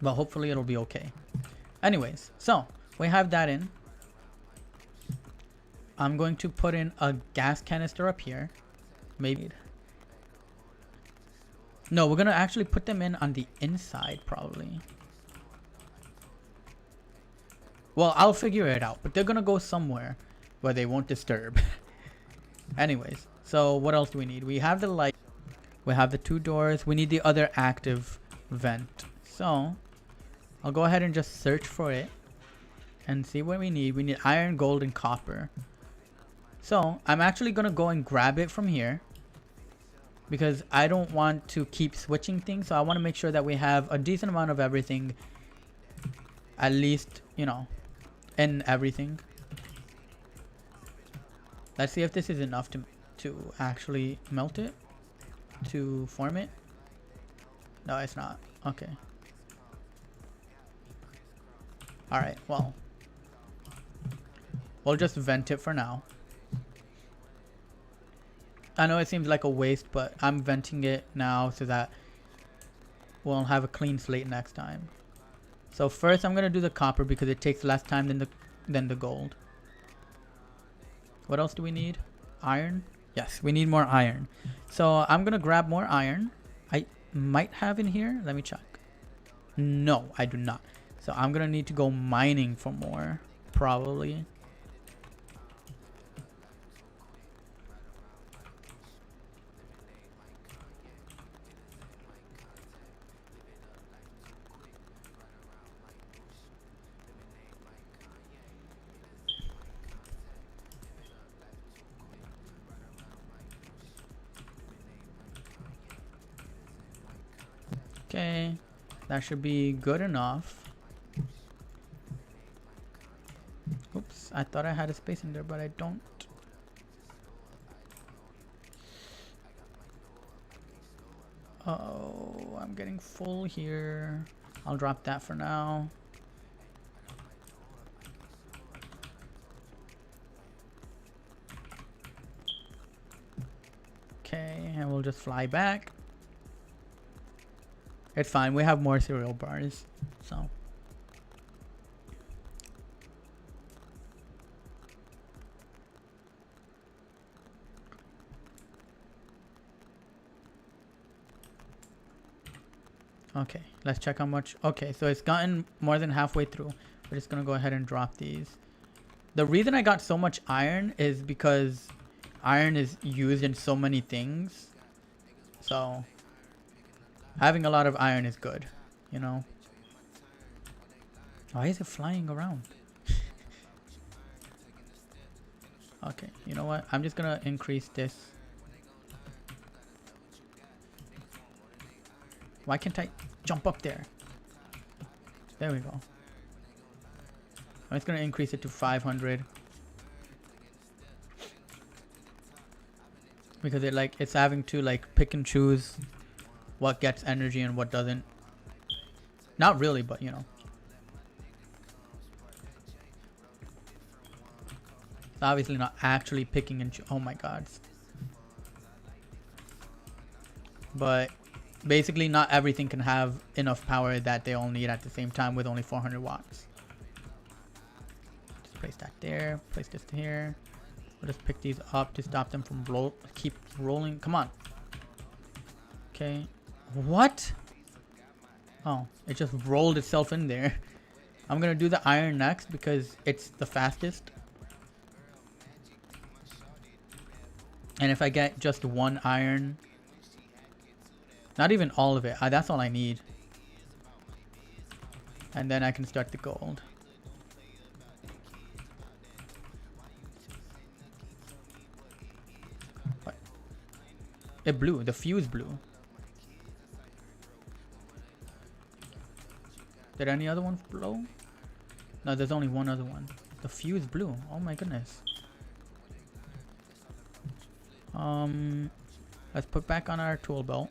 But hopefully it'll be okay. Anyways, so we have that in. I'm going to put in a gas canister up here. Maybe. No, we're going to actually put them in on the inside probably. Well, I'll figure it out, but they're going to go somewhere where they won't disturb. Anyways, so what else do we need? We have the light. We have the 2 doors. We need the other active vent. So I'll go ahead and just search for it and see what we need. We need iron, gold, and copper. So I'm actually going to go and grab it from here because I don't want to keep switching things. So I want to make sure that we have a decent amount of everything, at least, you know, in everything. Let's see if this is enough to actually melt it, to form it. No, it's not. Okay. Alright, well, we'll just vent it for now. I know it seems like a waste, but I'm venting it now so that we'll have a clean slate next time. So first I'm going to do the copper because it takes less time than the gold. What else do we need? Iron? Yes, we need more iron. So I'm going to grab more iron. I might have in here. Let me check. No, I do not. So I'm going to need to go mining for more, probably. Okay, that should be good enough. Oops, I thought I had a space in there, but I don't. Oh, I'm getting full here. I'll drop that for now. and we'll just fly back. It's fine. We have more cereal bars, so. Okay, let's check how much. Okay, so it's gotten more than halfway through. We're just gonna go ahead and drop these. The reason I got so much iron is because iron is used in so many things. So having a lot of iron is good, you know. Why is it flying around? Okay, you know what? I'm just gonna increase this. Why can't I jump up there? There we go. I'm just gonna increase it to 500. Because it's having to like pick and choose what gets energy and what doesn't. Not really, but you know. It's obviously not actually picking and oh my god. But basically not everything can have enough power that they all need at the same time with only 400 watts. Just place that there, place this here. We'll just pick these up to stop them from keep rolling. Come on. Okay. What? Oh, it just rolled itself in there. I'm gonna do the iron next because it's the fastest. And if I get just one iron, not even all of it, that's all I need. And then I can start the gold. What? It blew. The fuse blew. Did any other ones blow? No, there's only one other one. The fuse blew. Oh my goodness. Let's put back on our tool belt.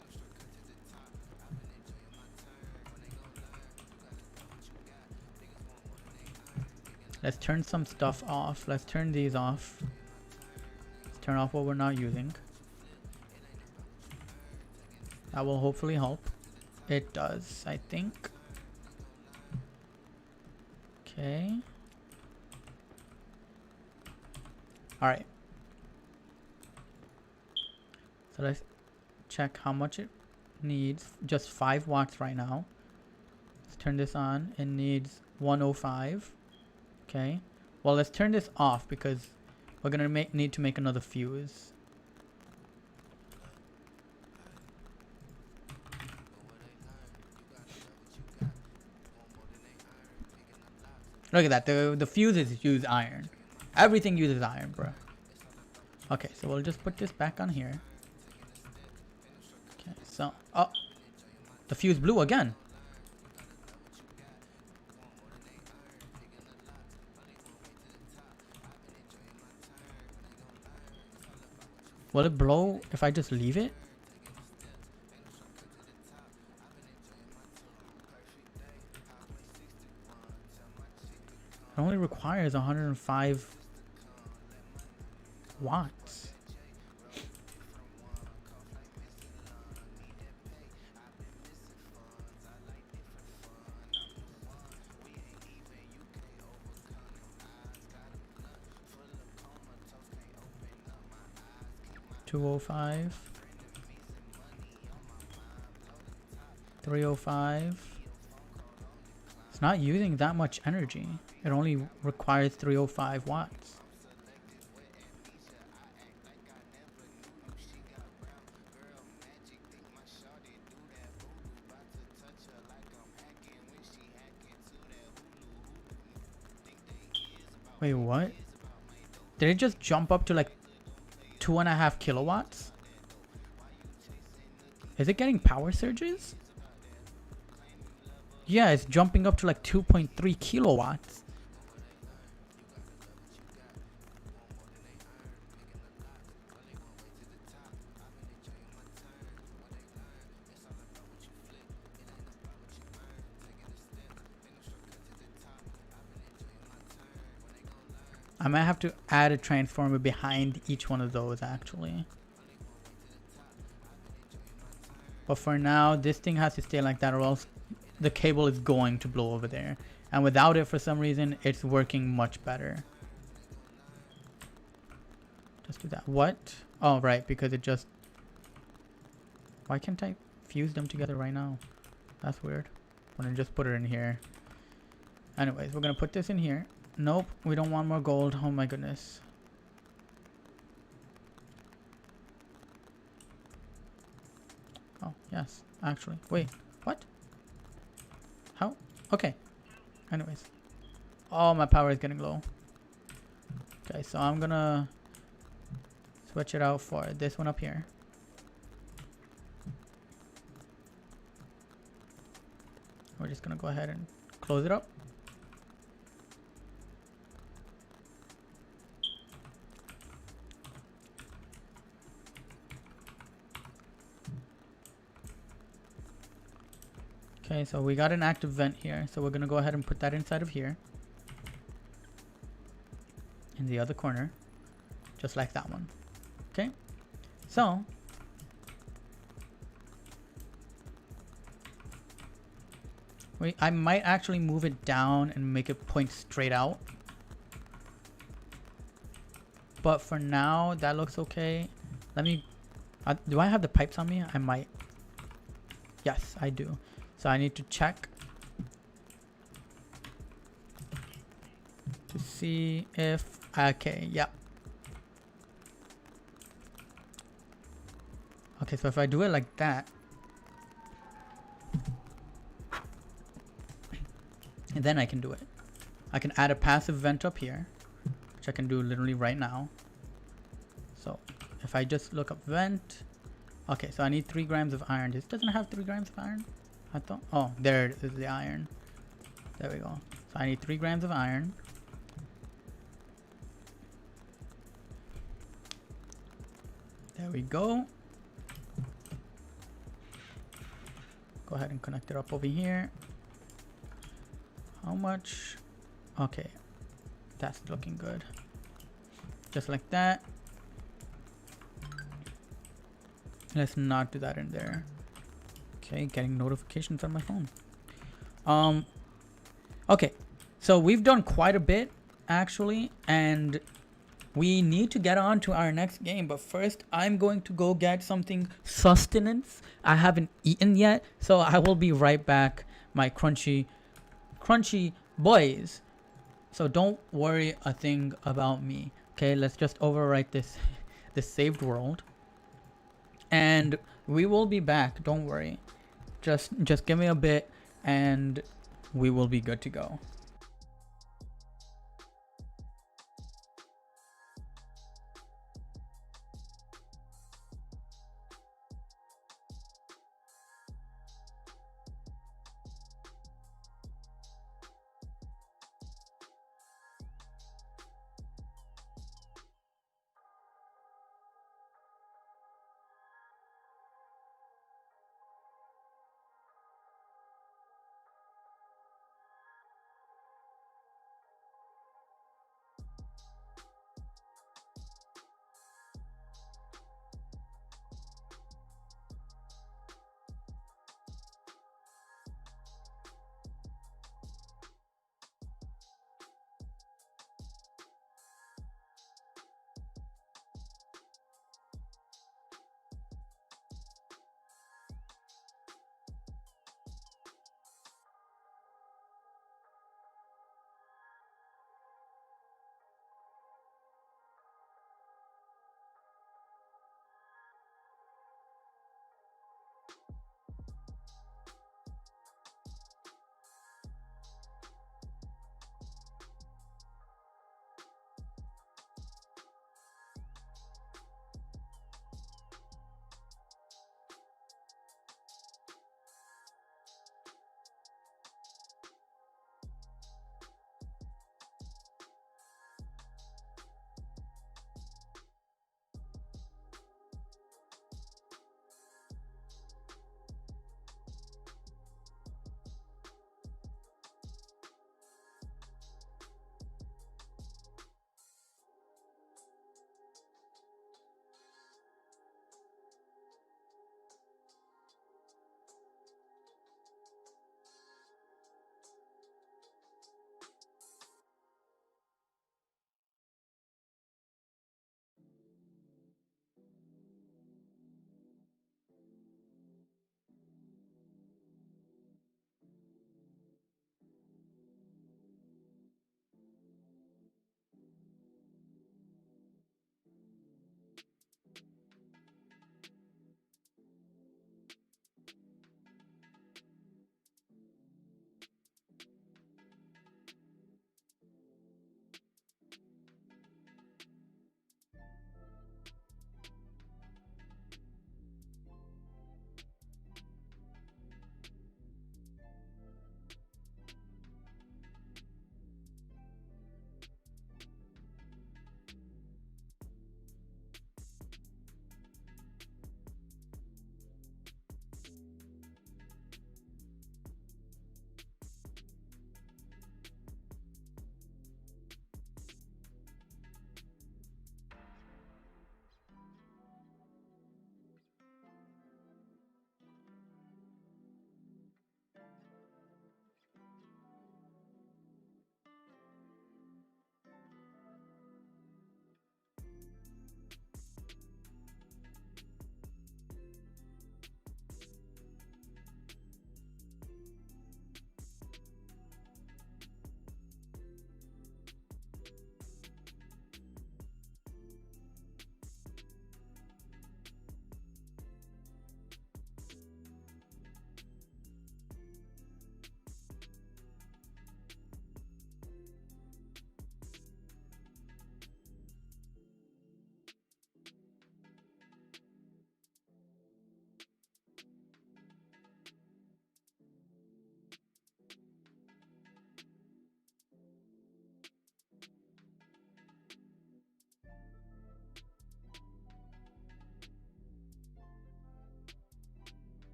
Let's turn some stuff off. Let's turn these off. Let's turn off what we're not using. That will hopefully help. It does, I think. Okay. Alright. So let's check how much it needs. Just 5 watts right now. Let's turn this on. It needs 105. Okay. Well, let's turn this off because we're gonna need to make another fuse. Look at that. The fuses use iron. Everything uses iron, bro. Okay, so we'll just put this back on here. Okay, so oh, the fuse blew again. Will it blow if I just leave it? It only requires 105 watts. $205, $305. It's not using that much energy. It only requires 305 watts. Wait, what? Did it just jump up to like 2.5 kilowatts? Is it getting power surges? Yeah, it's jumping up to like 2.3 kilowatts. I might have to add a transformer behind each one of those actually. But for now, this thing has to stay like that, or else the cable is going to blow over there. And without it, for some reason, it's working much better. Just do that. What? Oh, right, because it just... Why can't I fuse them together right now? That's weird. I'm gonna just put it in here. Anyways, we're gonna put this in here. Nope, we don't want more gold. Oh my goodness. Oh, yes, actually. Wait, what? How? Okay. Anyways. Oh, my power is getting low. Okay, so I'm gonna switch it out for this one up here. We're just gonna go ahead and close it up. Okay, so we got an active vent here, so we're gonna go ahead and put that inside of here. In the other corner. Just like that one. Okay, so I might actually move it down and make it point straight out. But for now, that looks okay. Let me... do I have the pipes on me? I might. Yes, I do. So I need to check to see if... Okay, yeah. Okay, so if I do it like that, and then I can do it. I can add a passive vent up here, which I can do literally right now. So if I just look up vent, okay, so I need 3 grams of iron. This doesn't have 3 grams of iron. I thought, oh, there is the iron. There we go. So I need 3 grams of iron. There we go. Go ahead and connect it up over here. How much? Okay, that's looking good. Just like that. Let's not do that in there. Okay, getting notifications on my phone. Okay, so we've done quite a bit actually, and we need to get on to our next game. But first, I'm going to go get something sustenance. I haven't eaten yet, so I will be right back. My crunchy boys. So don't worry a thing about me. Okay, let's just overwrite this saved world, and we will be back. Don't worry. Just give me a bit and we will be good to go.